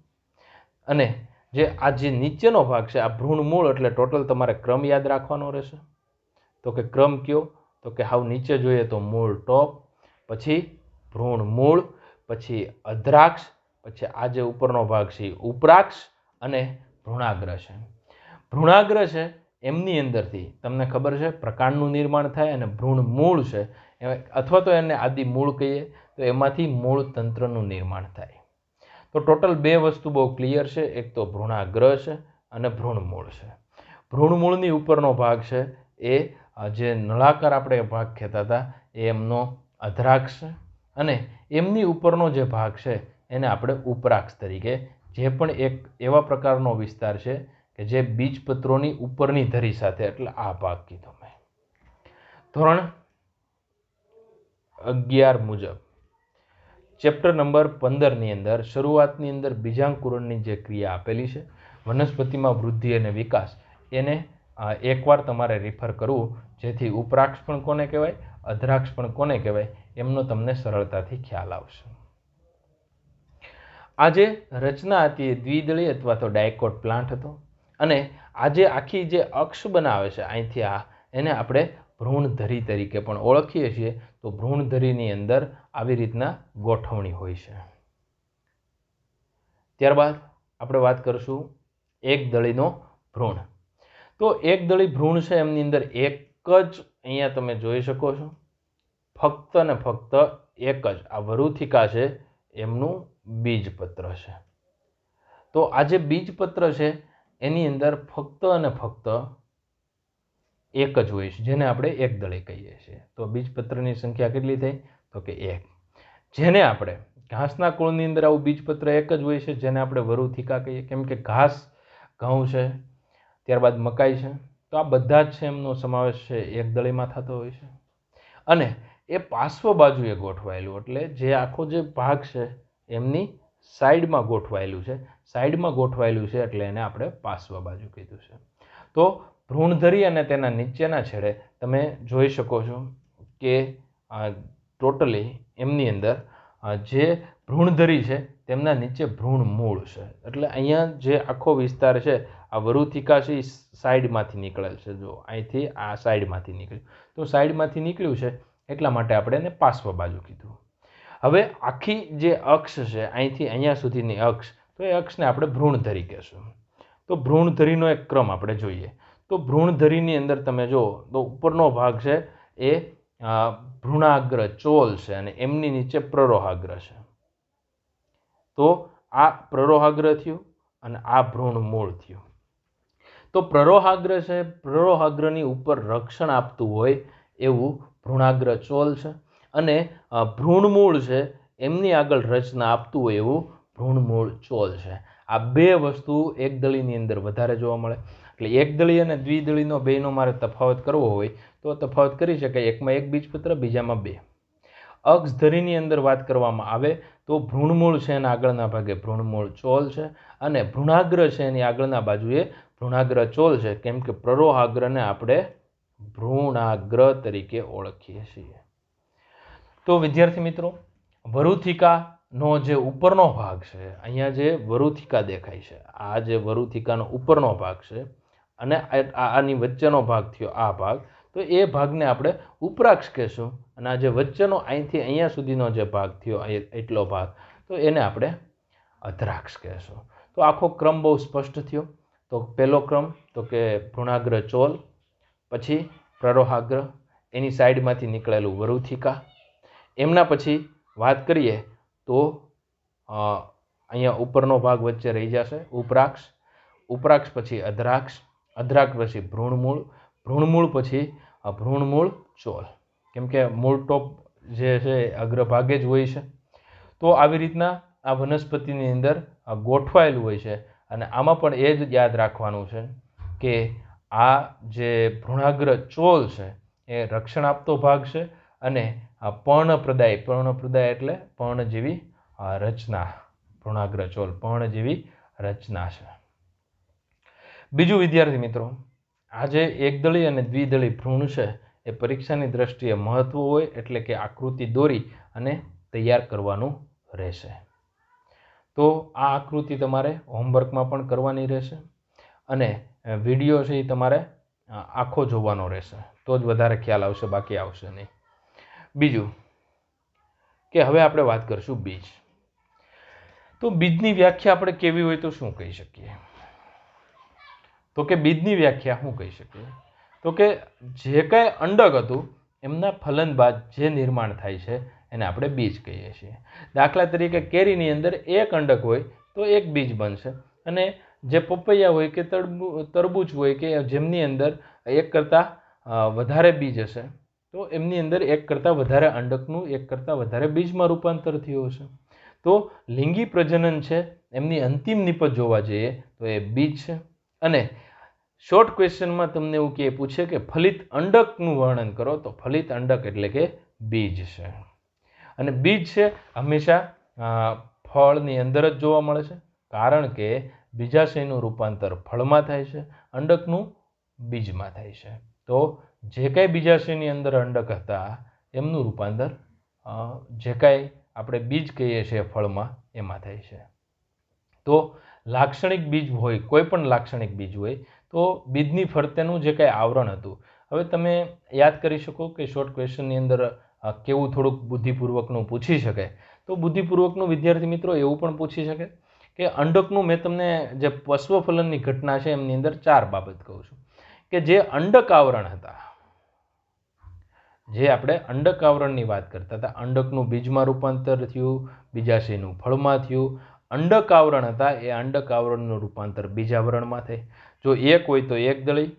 અને જે નીચેનો ભાગ છે આ ભ્રૂણમૂળ, એટલે ટોટલ તમારે ક્રમ યાદ રાખવાનો રહેશે. તો કે ક્રમ કયો? તો કે હાવ નીચે જોઈએ તો મૂળ ટોપ, પછી ભ્રૂણમૂળ, પછી અધ્રાક્ષ, પછી આ જે ઉપરનો ભાગ છે ઉપરાક્ષ અને ભ્રૂણાગ્ર છે. ભ્રૂણાગ્ર છે એમની અંદરથી તમને ખબર છે પ્રકાંડનું નિર્માણ થાય, અને ભ્રૂણમૂળ છે અથવા તો એને આદિ મૂળ કહીએ તો એમાંથી મૂળ તંત્રનું નિર્માણ થાય. તો ટોટલ 2 વસ્તુ બહુ ક્લિયર છે, એક તો ભ્રૂણાગ્ર છે અને ભ્રૂણમૂળ છે. ભ્રૂણમૂળની ઉપરનો ભાગ છે એ જે નળાકાર આપણે ભાગ કહેતા હતા એ એમનો અધ્રાક્ષ છે, અને એમની ઉપરનો જે ભાગ છે એને આપણે ઉપરાક્ષ તરીકે, જે પણ એક એવા પ્રકારનો વિસ્તાર છે કે જે બીજપત્રોની ઉપરની ધરી સાથે, એટલે આ ભાગ કીધો મેં. ધોરણ 11 મુજબ ચેપ્ટર નંબર 15 ની અંદર શરૂઆતની અંદર બીજાંકુરણની જે ક્રિયા આપેલી છે, વનસ્પતિમાં વૃદ્ધિ અને વિકાસ, એને એકવાર તમારે રિફર કરવું, જેથી ઉપરાક્ષ પણ કોને કહેવાય, અધ્રાક્ષ પણ કોને કહેવાય, એમનો તમને સરળતાથી ખ્યાલ આવશે. આ જે રચના હતી એ દ્વિદળી અથવા તો ડાયકોટ પ્લાન્ટ હતો, અને આ જે આખી જે અક્ષ બનાવે છે અહીંથી આ, એને આપણે ભ્રૂણધરી તરીકે પણ ઓળખીએ છીએ. તો ભ્રૂણધરીની અંદર આવી રીતના ગોઠવણી હોય છે. ત્યારબાદ આપણે વાત કરીશું એકદળીનો ભ્રૂણ. તો એકદળી ભ્રૂણ છે એમની અંદર એક જ, અહીંયા તમે જોઈ શકો છો, ફક્ત ને ફક્ત એક જ આ વરુથિકા છે એમનું બીજપત્ર છે. તો આ જે બીજપત્ર છે એની અંદર ફક્ત અને ફક્ત એક જ હોય છે, જેને આપણે એકદળી કહીએ છીએ. તો બીજપત્રની સંખ્યા કેટલી થઈ? તો કે 1. જેને આપણે ઘાસના કુળની અંદર આવું બીજપત્ર એક જ હોય છે, જેને આપણે વરુથિકા કહીએ, કેમ કે ઘાસ, ઘઉં છે, ત્યારબાદ મકાઈ છે, તો આ બધા જ છે એમનો સમાવેશ છે એકદળીમાં થતો હોય છે. અને એ પાર્શ્વ બાજુએ ગોઠવાયેલું, એટલે જે આખો જે ભાગ છે એમની સાઈડમાં ગોઠવાયેલું છે, સાઈડમાં ગોઠવાયેલું છે એટલે એને આપણે પાર્શ્વ બાજુ કીધું છે. તો ભ્રૂણધરી અને તેના નીચેના છેડે તમે જોઈ શકો છો કે ટોટલી એમની અંદર જે ભ્રૂણધરી છે તેમના નીચે ભ્રૂણમૂળ છે. એટલે અહીંયા જે આખો વિસ્તાર છે આ વરુથિકા છે એ સાઈડમાંથી નીકળેલ છે. જો અહીંથી આ સાઈડમાંથી નીકળ્યું, તો સાઈડમાંથી નીકળ્યું છે એટલા માટે આપણે એને પાર્શ્વ બાજુ કીધું. હવે આખી જે અક્ષ છે અહીંથી અહીંયા સુધીની અક્ષ, તો એ અક્ષને આપણે ભ્રૂણધરી કહેશું. તો ભ્રૂણધરીનો એક ક્રમ આપણે જોઈએ. તો ભ્રૂણધરીની અંદર તમે જુઓ તો ઉપરનો ભાગ છે એ ભ્રૂણાગ્ર ચોલ છે, અને એમની નીચે પ્રરોહાગ્ર છે. તો આ પ્રરોહાગ્ર થયું અને આ ભ્રૂણમૂળ થયું. તો પ્રરોહાગ્ર છે, પ્રરોહાગ્રની ઉપર રક્ષણ આપતું હોય એવું ભ્રૂણાગ્ર ચોલ છે, અને ભ્રૂણમૂળ છે એમની આગળ રચના આપતું હોય એવું ભ્રૂણમૂળ ચોલ છે. આ 2 વસ્તુ એકદળીની અંદર વધારે જોવા મળે. એટલે એકદળી અને દ્વિદળીનો બેનો મારે તફાવત કરવો હોય તો તફાવત કરી શકાય. એકમાં એક બીજપત્ર, બીજામાં 2. અક્ષધરીની અંદર વાત કરવામાં આવે તો ભ્રૂણમૂળ છે એના આગળના ભાગે ભ્રૂણમૂળ ચોલ છે, અને ભ્રૂણાગ્ર છે એની આગળના બાજુએ ભ્રૂણાગ્ર ચોલ છે, કેમ કે પ્રરોહાગ્રને આપણે ભ્રૂણાગ્ર તરીકે ઓળખીએ છીએ. તો વિદ્યાર્થી મિત્રો, વરુથિકાનો જે ઉપરનો ભાગ છે, અહીંયા જે વરુથિકા દેખાય છે, આ જે વરુથિકાનો ઉપરનો ભાગ છે અને આની વચ્ચેનો ભાગ થયો આ ભાગ, તો એ ભાગને આપણે ઉપરાક્ષ કહેશું, અને આ જે વચ્ચેનો અહીંથી અહીંયા સુધીનો જે ભાગ થયો એટલો ભાગ, તો એને આપણે અધ્રાક્ષ કહેશું. તો આખો ક્રમ બહુ સ્પષ્ટ થયો. તો પહેલો ક્રમ તો કે ભ્રૂણાગ્ર ચોલ, પછી પ્રરોહાગ્ર, એની સાઈડમાંથી નીકળેલું વરુથિકા, એમના પછી વાત કરીએ તો અહીંયા ઉપરનો ભાગ વચ્ચે રહી જશે ઉપરાક્ષ, ઉપરાક્ષ પછી અધ્રાક્ષ, અધ્રાક્ષ પછી ભ્રૂણમૂળ, ભ્રૂણમૂળ પછી ભ્રૂણમૂળ ચોલ, કેમ કે મૂળ ટોપ જે છે અગ્રભાગે જ હોય છે. તો આવી રીતના આ વનસ્પતિની અંદર ગોઠવાયેલું હોય છે. અને આમાં પણ એ જ યાદ રાખવાનું છે કે આ જે ભ્રૂણાગ્ર ચોલ છે એ રક્ષણ આપતો ભાગ છે અને આ પર્ણપ્રદાય એટલે પર્ણજીવી રચના, ભ્રૂણાગ્ર ચોલ પર્ણજીવી રચના છે. બીજું વિદ્યાર્થી મિત્રો, આ જે એકદળી અને દ્વિદળી ભ્રૂણ છે એ પરીક્ષાની દ્રષ્ટિએ મહત્વ હોય એટલે કે આકૃતિ દોરી અને તૈયાર કરવાનું રહેશે. તો આ આકૃતિ તમારે હોમવર્કમાં પણ કરવાની રહેશે અને વિડીયો છે એ તમારે આખો જોવાનો રહેશે, તો જ વધારે ખ્યાલ આવશે, બાકી આવશે નહીં. બીજું કે હવે આપણે વાત કરીશું બીજ. તો બીજની વ્યાખ્યા આપણે કેવી હોય તો શું કહી શકીએ? તો કે બીજની વ્યાખ્યા શું કહી શકીએ? તો કે જે કાંઈ અંડક હતું એમના ફલન બાદ જે નિર્માણ થાય છે એને આપણે બીજ કહીએ છીએ. દાખલા તરીકે કેરીની અંદર એક અંડક હોય તો એક બીજ બનશે, અને જે પપૈયા હોય કે તરબૂચ હોય કે જેમની અંદર એક કરતાં વધારે બીજ હશે તો એમની અંદર એક કરતાં વધારે અંડકનું એક કરતાં વધારે બીજમાં રૂપાંતર થયું હશે. તો લિંગી પ્રજનન છે એમની અંતિમ નિપજ જોવા જઈએ તો એ બીજ છે. અને શોર્ટ ક્વેશ્ચનમાં તમને એવું કે પૂછે કે ફલિત અંડકનું વર્ણન કરો, તો ફલિત અંડક એટલે કે બીજ છે. અને બીજ છે હંમેશા ફળની અંદર જ જોવા મળે છે, કારણ કે બીજાશયનું રૂપાંતર ફળમાં થાય છે, અંડકનું બીજમાં થાય છે. તો જે કાંઈ બીજાશયની અંદર અંડક હતા એમનું રૂપાંતર જે કાંઈ આપણે બીજ કહીએ છીએ ફળમાં એમાં થાય છે. તો લાક્ષણિક બીજ હોય, કોઈ પણ લાક્ષણિક બીજ હોય તો બીજની ફરતેનું જે કાંઈ આવરણ હતું, હવે તમે યાદ કરી શકો કે શોર્ટ ક્વેશ્ચનની અંદર કેવું થોડુંક બુદ્ધિપૂર્વકનું પૂછી શકે. તો બુદ્ધિપૂર્વકનું વિદ્યાર્થી મિત્રો એવું પણ પૂછી શકે કે અંડકનું, મેં તમને જે પશ્વફલનની ઘટના છે એમની અંદર 4 બાબત કહું છું કે જે અંડક આવરણ હતા, જે આપણે અંડક આવરણની વાત કરતા હતા, અંડકનું બીજમાં રૂપાંતર થયું, બીજાશયનું ફળમાં થયું. અંડક આવરણ હતા એ અંડક આવરણનું રૂપાંતર બીજાવરણમાં થાય. જો એક હોય તો એકદળી,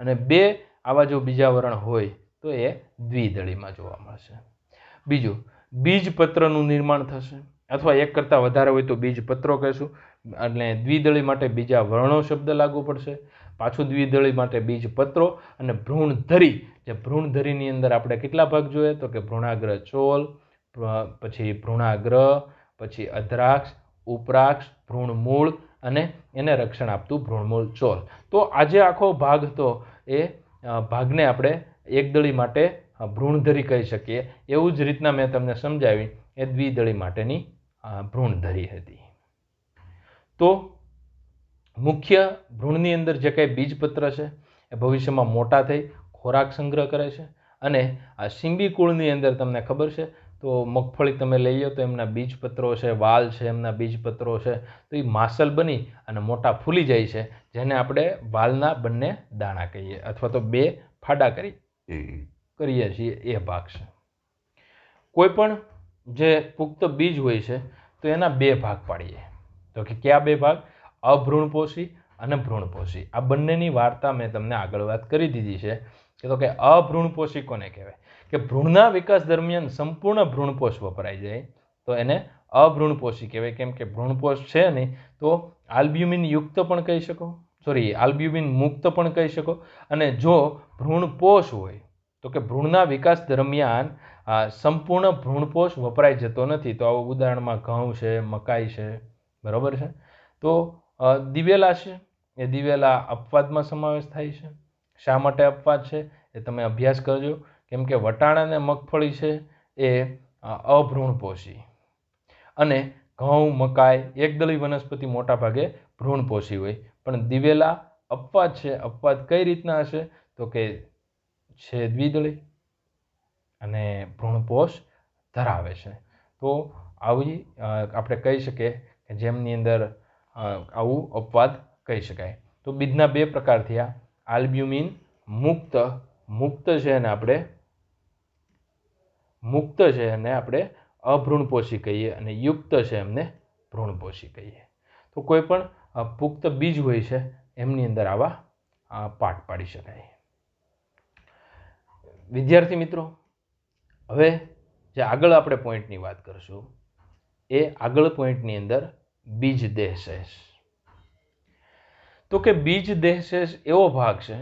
અને 2 આવા જો બીજાવરણ હોય તો એ દ્વિદળીમાં જોવા મળશે. બીજું, બીજપત્રનું નિર્માણ થશે, અથવા એક કરતાં વધારે હોય તો બીજપત્રો કહેશું, અને દ્વિદળી માટે બીજા વર્ણો શબ્દ લાગુ પડશે. પાછું દ્વિદળી માટે બીજપત્રો. અને ભ્રૂણધરી, જે ભ્રૂણધરીની અંદર આપણે કેટલા ભાગ જોઈએ તો કે ભ્રૂણાગ્ર ચોલ, પછી ભ્રૂણાગ્ર, પછી અધરાક્ષ, ઉપરાક્ષ, ભ્રૂણમૂળ અને એને રક્ષણ આપતું ભ્રૂણમૂળ ચોલ. તો આજે આખો ભાગ હતો એ ભાગને આપણે એકદળી માટે ભ્રૂણધરી કહી શકીએ. એવું જ રીતના મેં તમને સમજાવી એ દ્વિદળી માટેની ભ્રૂણધરી હતી. તો મુખ્ય ભ્રૂણની અંદર જે કાંઈ બીજપત્ર છે એ ભવિષ્યમાં મોટા થઈ ખોરાક સંગ્રહ કરે છે. અને આ સિંબી કુળની અંદર તમને ખબર છે તો મગફળી તમે લઈ લો તો એમના બીજપત્રો છે, વાલ છે એમના બીજપત્રો છે, તો એ માસલ બની અને મોટા ફૂલી જાય છે, જેને આપણે વાલના બંને દાણા કહીએ, અથવા તો 2 ફાડા કરીએ છીએ એ ભાગ છે. કોઈ પણ જે પુખ્ત બીજ હોય છે તો એના 2 ભાગ પાડીએ. તો કે કયા 2 ભાગ? અભ્રૂણપોષી અને ભ્રૂણપોષી. આ બંનેની વાર્તા મેં તમને આગળ વાત કરી દીધી છે. તો કે અભ્રૂણપોષી કોને કહેવાય? કે ભ્રૂણના વિકાસ દરમિયાન સંપૂર્ણ ભ્રૂણપોષ વપરાઈ જાય તો એને અભ્રૂણપોષી કહેવાય. કેમ કે ભ્રૂણપોષ છે નહીં તો આલ્બ્યુમિન યુક્ત પણ કહી શકો, આલ્બ્યુમિન મુક્ત પણ કહી શકો. અને જો ભ્રૂણપોષ હોય તો કે ભ્રૂણના વિકાસ દરમિયાન સંપૂર્ણ ભ્રૂણપોષ વપરાઈ જતો નથી. તો આવું ઉદાહરણમાં ઘઉં છે, મકાઈ છે, બરાબર છે. તો દિવેલા છે એ દિવેલા અપવાદમાં સમાવેશ થાય છે. શા માટે અપવાદ છે એ તમે અભ્યાસ કરજો. કેમ કે વટાણા અને મગફળી છે એ અભ્રૂણપોષી, અને ઘઉં, મકાઈ, એકદળી વનસ્પતિ મોટા ભાગે ભ્રૂણપોષી હોય, પણ દિવેલા અપવાદ છે. અપવાદ કઈ રીતના હશે તો કે છે દ્વિદળી અને ભ્રૂણપોષ ધરાવે છે. તો આવી આપણે કહી શકીએ કે જેમની અંદર આવું અપવાદ કહી શકાય. તો બીજના 2 પ્રકાર થયા, આલ્બ્યુમિન મુક્ત છે અને આપણે અભ્રૂણપોષી કહીએ, અને યુક્ત છે એમને ભ્રૂણપોષી કહીએ. તો કોઈ પણ પુખ્ત બીજ હોય છે એમની અંદર આવા પાઠ પાડી શકાય. વિદ્યાર્થી મિત્રો, હવે જે આગળ આપણે પોઈન્ટની વાત કરશું એ આગળ પોઈન્ટની અંદર બીજ દેહ શેષ. તો કે બીજ દેહ શેષ એવો ભાગ છે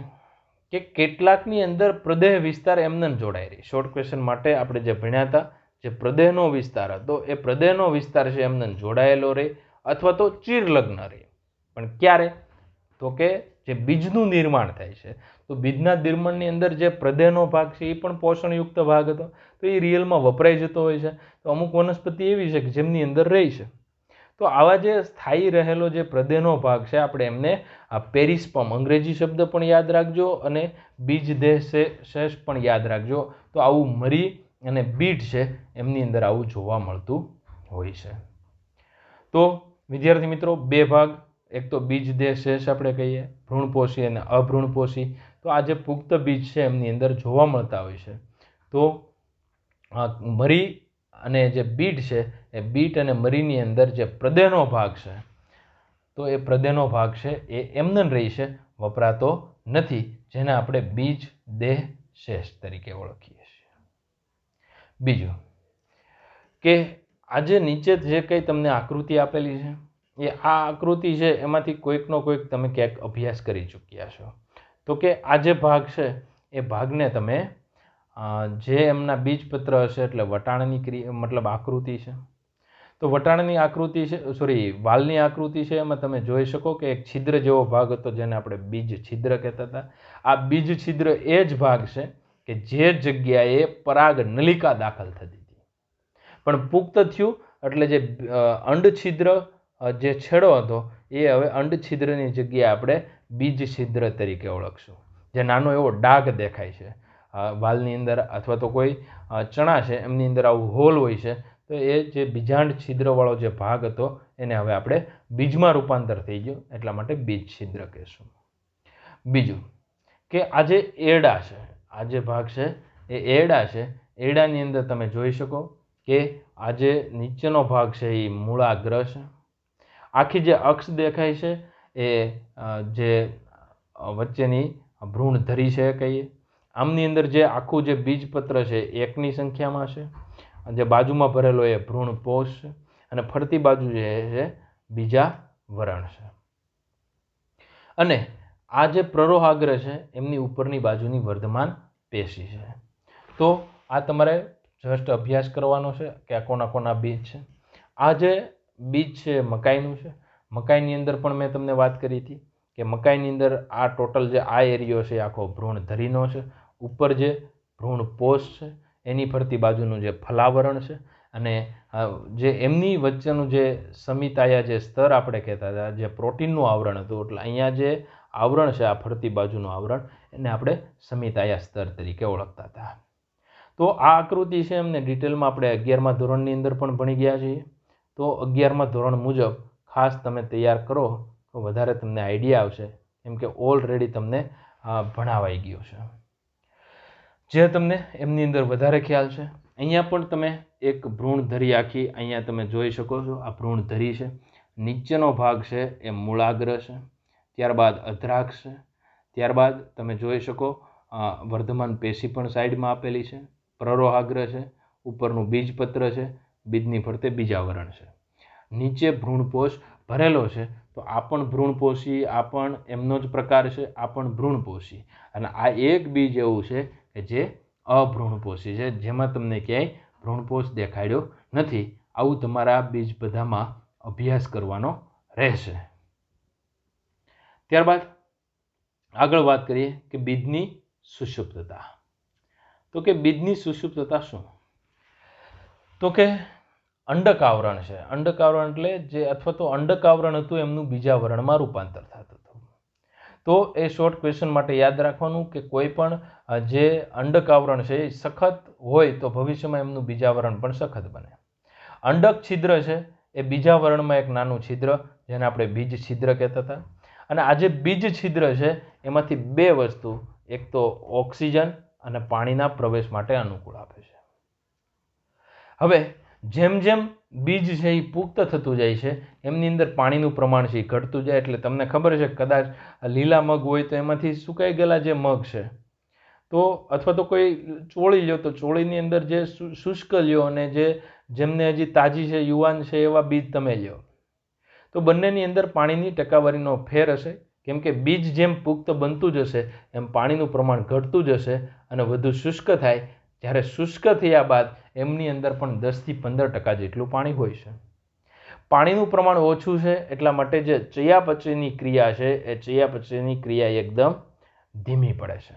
કે કેટલાકની અંદર પ્રદેહ વિસ્તાર એમને જોડાઈ રહી. શોર્ટ ક્વેશ્ચન માટે આપણે જે ભણ્યા હતા, જે પ્રદેહનો વિસ્તાર હતો એ પ્રદેહનો વિસ્તાર છે એમને જોડાયેલો રહે અથવા તો ચીરલગ્ન રહે. પણ ક્યારે? તો કે જે બીજનું નિર્માણ થાય છે તો બીજના નિર્માણની અંદર જે પ્રદેહનો ભાગ છે એ પણ પોષણયુક્ત ભાગ હતો, તો એ રિયલમાં વપરાઈ જતો હોય છે. તો અમુક વનસ્પતિ એવી છે કે જેમની અંદર રહી છે. તો આવા જે સ્થાયી રહેલો જે પ્રદેહનો ભાગ છે આપણે એમને આ પેરિસ્પર્મ, અંગ્રેજી શબ્દ પણ યાદ રાખજો અને બીજ દેહ શેષ પણ યાદ રાખજો. તો આવું મરી અને બીટ છે એમની અંદર આવું જોવા મળતું હોય છે. તો વિદ્યાર્થી મિત્રો, બે ભાગ, એક તો બીજ દેહ શેષ આપણે કહીએ, ભ્રૂણપોષી અને અભ્રૂણપોષી. તો આ જે પુખ્ત બીજ છે એમની અંદર જોવા મળતા હોય છે. તો મરી અને જે બીટ છે એ બીટ અને મરીની અંદર જે પ્રદેહનો ભાગ છે તો એ પ્રદેહનો ભાગ છે એ એમને રહી છે, વપરાતો નથી, જેને આપણે બીજ દેહ શેષ તરીકે ઓળખીએ છીએ. બીજું કે આજે નીચે જે કંઈ તમને આકૃતિ આપેલી છે એ આ આકૃતિ છે એમાંથી કોઈકનો કોઈક તમે ક્યાંક અભ્યાસ કરી ચૂક્યા છો. તો કે આ જે ભાગ છે એ ભાગને તમે જે એમના બીજપત્ર હશે એટલે વટાણની મતલબ આકૃતિ છે. તો વટાણની આકૃતિ છે, વાલની આકૃતિ છે, એમાં તમે જોઈ શકો કે એક છિદ્ર જેવો ભાગ હતો જેને આપણે બીજ છિદ્ર કહેતા હતા. આ બીજ છિદ્ર એ જ ભાગ છે કે જે જગ્યાએ પરાગ નલિકા દાખલ થતી હતી. પણ પુખ્ત થયું એટલે જે અંડ છિદ્ર જે છેડો હતો એ હવે અંડ છિદ્રની જગ્યાએ આપણે બીજ છિદ્ર તરીકે ઓળખશું. જે નાનો એવો ડાઘ દેખાય છે વાલની અંદર અથવા તો કોઈ ચણા છે એમની અંદર આવું હોલ હોય છે, તો એ જે બીજાંડ છિદ્રવાળો જે ભાગ હતો એને હવે આપણે બીજમાં રૂપાંતર થઈ ગયું એટલા માટે બીજ છિદ્ર કહેશું. બીજું કે આ જે એરડા છે, આ જે ભાગ છે એ એરડા છે. એરડાની અંદર તમે જોઈ શકો કે આ જે નીચેનો ભાગ છે એ મૂળાગ્ર છે. આખી જે અક્ષ દેખાય છે એ જે વચ્ચેની ભ્રૂણધરી છે કહીએ. આમની અંદર જે આખું જે બીજપત્ર છે એકની સંખ્યામાં છે. જે બાજુમાં ભરેલો એ ભ્રૂણપોષ છે અને ફરતી બાજુ જે છે બીજા વરણ છે. અને આ જે પ્રરોહાગ્ર છે એમની ઉપરની બાજુની વર્ધમાન પેશી છે. તો આ તમારે જસ્ટ અભ્યાસ કરવાનો છે કે આ કોના કોના બીજ છે. આ જે બીજ છે મકાઈનું છે. મકાઈની અંદર પણ મેં તમને વાત કરી હતી કે મકાઈની અંદર આ ટોટલ જે આ એરિયો છે આખો ભ્રૂણધરીનો છે. ઉપર જે ભ્રૂણપોષ છે એની ફરતી બાજુનું જે ફલાવરણ છે અને જે એમની વચ્ચેનું જે સમિતાયા જે સ્તર આપણે કહેતા હતા, જે પ્રોટીનનું આવરણ હતું, એટલે અહીંયા જે આવરણ છે આ ફરતી બાજુનું આવરણ એને આપણે સમિતાયા સ્તર તરીકે ઓળખતા હતા. તો આ આકૃતિ છે એમને ડિટેલમાં આપણે 11મા ધોરણની અંદર પણ ભણી ગયા છીએ. તો 11મા ધોરણ મુજબ ખાસ તમે તૈયાર કરો તો વધારે તમને આઈડિયા આવશે, કેમ કે ઓલરેડી તમને ભણાવાઈ ગયું છે જે તમને એમની અંદર વધારે ખ્યાલ છે. અહીંયા પણ તમે એક ભ્રૂણધરી આખી અહીંયા તમે જોઈ શકો છો. આ ભ્રૂણધરી છે. નીચેનો ભાગ છે એ મૂળાગ્ર છે, ત્યારબાદ અધ્રાક્ષ છે, ત્યારબાદ તમે જોઈ શકો વર્ધમાન પેશી પણ સાઈડમાં આપેલી છે, પ્રરોહાગ્ર છે, ઉપરનું બીજપત્ર છે, બીજની ફરતે બીજા વરણ છે, નીચે ભ્રૂણપોષ ભરેલો છે. તો આ પણ ભ્રૂણપોષી, આ પણ એમનો જ પ્રકાર છે, આ પણ ભ્રૂણપોષી, અને આ એક બીજ એવું છે કે જે અભ્રૂણપોષી છે, જેમાં તમને ક્યાંય ભ્રૂણપોષ દેખાડ્યો નથી. આવું તમારા બીજ બધામાં અભ્યાસ કરવાનો રહેશે. ત્યારબાદ આગળ વાત કરીએ કે બીજની સુષુપ્તતા. તો કે બીજની સુષુપ્તતા શું? તો કે અંડક આવરણ છે. અંડક આવરણ એટલે જે અથવા તો અંડક આવરણ હતું એમનું બીજા વરણમાં રૂપાંતર થતું હતું. તો એ શોર્ટ ક્વેશ્ચન માટે યાદ રાખવાનું કે કોઈ પણ જે અંડક આવરણ છે એ સખત હોય તો ભવિષ્યમાં એમનું બીજા વરણ પણ સખત બને. અંડક છિદ્ર છે એ બીજા વરણમાં એક નાનું છિદ્ર જેને આપણે બીજ છિદ્ર કહેતા હતા. અને આ જે બીજ છિદ્ર છે એમાંથી બે વસ્તુ, એક તો ઓક્સિજન અને પાણીના પ્રવેશ માટે અનુકૂળ આપે છે. હવે જેમ જેમ બીજ છે એ પુખ્ત થતું જાય છે એમની અંદર પાણીનું પ્રમાણ છે એ ઘટતું જાય. એટલે તમને ખબર છે કદાચ લીલા મગ હોય તો એમાંથી સુકાઈ ગયેલા જે મગ છે તો અથવા તો કોઈ ચોળી લ્યો તો ચોળીની અંદર જે શુષ્ક લ્યો અને જેમને હજી તાજી છે, યુવાન છે, એવા બીજ તમે લ્યો, તો બંનેની અંદર પાણીની ટકાવારીનો ફેર હશે. કેમ કે બીજ જેમ પુખ્ત બનતું જશે એમ પાણીનું પ્રમાણ ઘટતું જશે અને વધુ શુષ્ક થાય. જ્યારે શુષ્ક થયા બાદ એમની અંદર પણ 10થી 15% જેટલું પાણી હોય છે. પાણીનું પ્રમાણ ઓછું છે એટલા માટે જે ચયાપચયની ક્રિયા છે એ ચયાપચયની ક્રિયા એકદમ ધીમી પડે છે.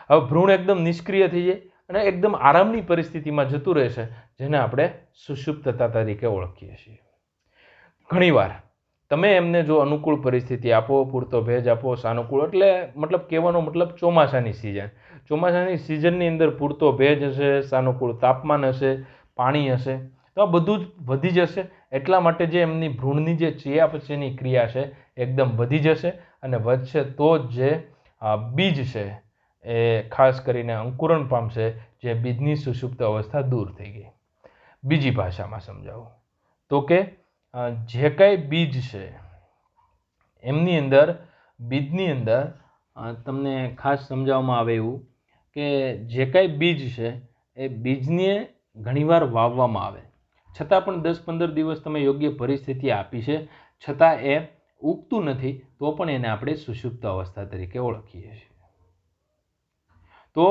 હવે ભ્રૂણ એકદમ નિષ્ક્રિય થઈ જાય અને એકદમ આરામની પરિસ્થિતિમાં જતું રહેશે, જેને આપણે સુષુપ્તતા તરીકે ઓળખીએ છીએ. ઘણીવાર તમે એમને જો અનુકૂળ પરિસ્થિતિ આપો, પૂરતો ભેજ આપો, સાનુકૂળ, એટલે મતલબ કહેવાનો મતલબ ચોમાસાની સિઝનની અંદર પૂરતો ભેજ હશે, સાનુકૂળ તાપમાન હશે, પાણી હશે, તો આ બધું જ વધી જશે. એટલા માટે જે એમની ભ્રૂણની જે ચયાપચયની ક્રિયા છે એકદમ વધી જશે અને વધશે તો જ જે બીજ છે એ ખાસ કરીને અંકુરણ પામશે, જે બીજની સુષુપ્ત અવસ્થા દૂર થઈ ગઈ. બીજી ભાષામાં સમજાવું તો કે જે કાંઈ બીજ છે એમની અંદર બીજની અંદર તમને ખાસ સમજાવવામાં આવે એવું કે જે કાંઈ બીજ છે એ બીજને ઘણીવાર વાવવામાં આવે, છતાં પણ 10-15 દિવસ તમે યોગ્ય પરિસ્થિતિ આપી છે, છતાં એ ઉગતું નથી, તો પણ એને આપણે સુષુપ્ત અવસ્થા તરીકે ઓળખીએ છીએ. તો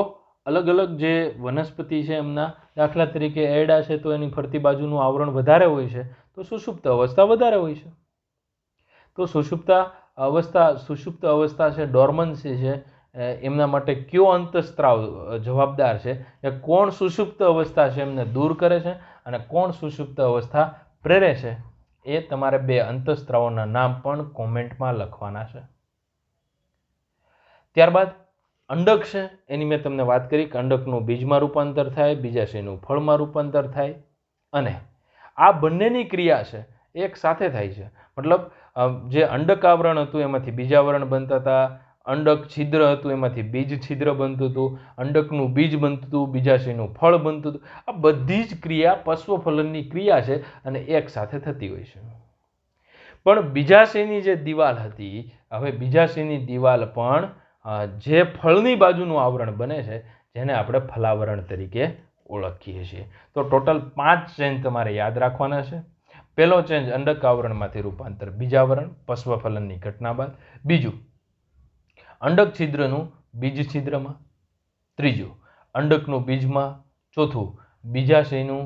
અલગ અલગ જે વનસ્પતિ છે એમના, દાખલા તરીકે એરડા છે તો એની ફરતી બાજુનું આવરણ વધારે હોય છે, તો સુષુપ્ત અવસ્થા વધારે હોય છે. તો સુષુપ્ત અવસ્થા છે, ડોર્મન્સી છે, એમના માટે કયો અંતઃસ્ત્રાવ જવાબદાર છે, એ કોણ સુષુપ્ત અવસ્થા છે એમને દૂર કરે છે અને કોણ સુષુપ્ત અવસ્થા પ્રેરે છે, એ તમારે 2 અંતઃસ્ત્રાવોના નામ પણ કોમેન્ટમાં લખવાના છે. ત્યારબાદ અંડક છે, એની મેં તમને વાત કરી કે અંડકનું બીજમાં રૂપાંતર થાય, બીજાશયનું ફળમાં રૂપાંતર થાય, અને આ બંનેની ક્રિયા છે એક સાથે થાય છે. મતલબ જે અંડક આવરણ હતું એમાંથી બીજાવરણ બનતા હતા, અંડક છિદ્ર હતું એમાંથી બીજ છિદ્ર બનતું હતું, અંડકનું બીજ બનતું હતું, બીજાશયનું ફળ બનતું હતું. આ બધી જ ક્રિયા પશ્વફલનની ક્રિયા છે અને એક સાથે થતી હોય છે. પણ બીજાશયની જે દિવાલ હતી, હવે બીજાશયની દિવાલ પણ જે ફળની બાજુનું આવરણ બને છે, જેને આપણે ફલાવરણ તરીકે ઓળખીએ છીએ. તો ટોટલ 5 ચેન્જ તમારે યાદ રાખવાના છે. પહેલો ચેન્જ અંડક આવરણમાંથી રૂપાંતર બીજાવરણ પશ્વફલનની ઘટના બાદ. બીજું, અંડક છિદ્રનું બીજ છિદ્રમાં. ત્રીજું, અંડકનું બીજમાં. ચોથું, બીજાશયનું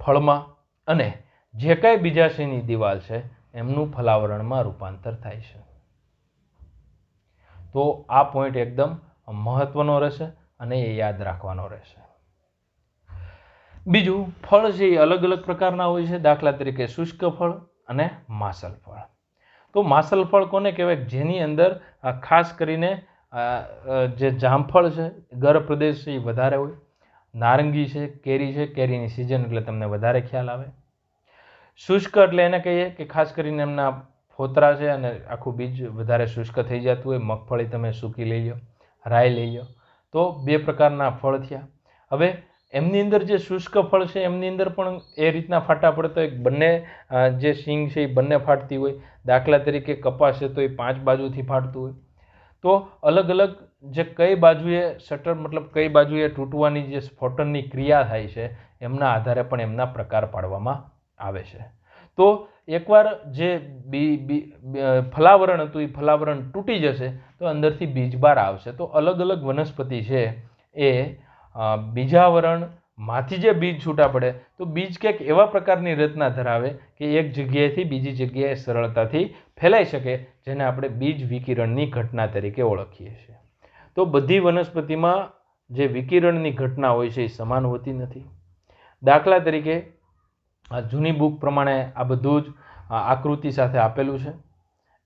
ફળમાં. અને જે કાંઈ બીજાશયની દિવાલ છે એમનું ફલાવરણમાં રૂપાંતર થાય છે. તો આ પોઈન્ટ એકદમ મહત્વનો રહેશે અને એ યાદ રાખવાનો રહેશે. બીજું, ફળ છે એ અલગ અલગ પ્રકારના હોય છે, દાખલા તરીકે શુષ્ક ફળ અને માસલ ફળ. તો માસલ ફળ કોને કહેવાય? જેની અંદર ખાસ કરીને જે જામફળ છે, ગર પ્રદેશ છે એ વધારે હોય. નારંગી છે, કેરીની સિઝન એટલે તમને વધારે ખ્યાલ આવે. શુષ્ક એટલે એને કહીએ કે ખાસ કરીને એમના ફોતરા છે અને આખું બીજ વધારે શુષ્ક થઈ જતું હોય. મગફળી તમે સૂકી લઈ લો, રાઈ લઈ લો, તો 2 પ્રકારના ફળ થયા. હવે એમની અંદર જે શુષ્ક ફળ છે એમની અંદર પણ એ રીતના ફાટા પડતા હોય, બંને જે સિંગ છે એ બંને ફાટતી હોય. દાખલા તરીકે કપાસ છે તો એ 5 બાજુથી ફાટતું હોય. તો અલગ અલગ જે કઈ બાજુએ શટર મતલબ કઈ બાજુએ તૂટવાની જે સ્ફોટનની ક્રિયા થાય છે એમના આધારે પણ એમના પ્રકાર પાડવામાં આવે છે. તો એકવાર જે ફલાવરણ હતું એ ફલાવરણ તૂટી જશે તો અંદરથી બીજ બહાર આવશે. તો અલગ અલગ વનસ્પતિ છે એ બીજાવરણમાંથી જે બીજ છૂટા પડે તો બીજ કંઈક એવા પ્રકારની રચના ધરાવે કે એક જગ્યાએથી બીજી જગ્યાએ સરળતાથી ફેલાઈ શકે, જેને આપણે બીજ વિકિરણની ઘટના તરીકે ઓળખીએ છીએ. તો બધી વનસ્પતિમાં જે વિકિરણની ઘટના હોય છે એ સમાન હોતી નથી. દાખલા તરીકે જૂની બુક પ્રમાણે આ બધું જ આકૃતિ સાથે આપેલું છે,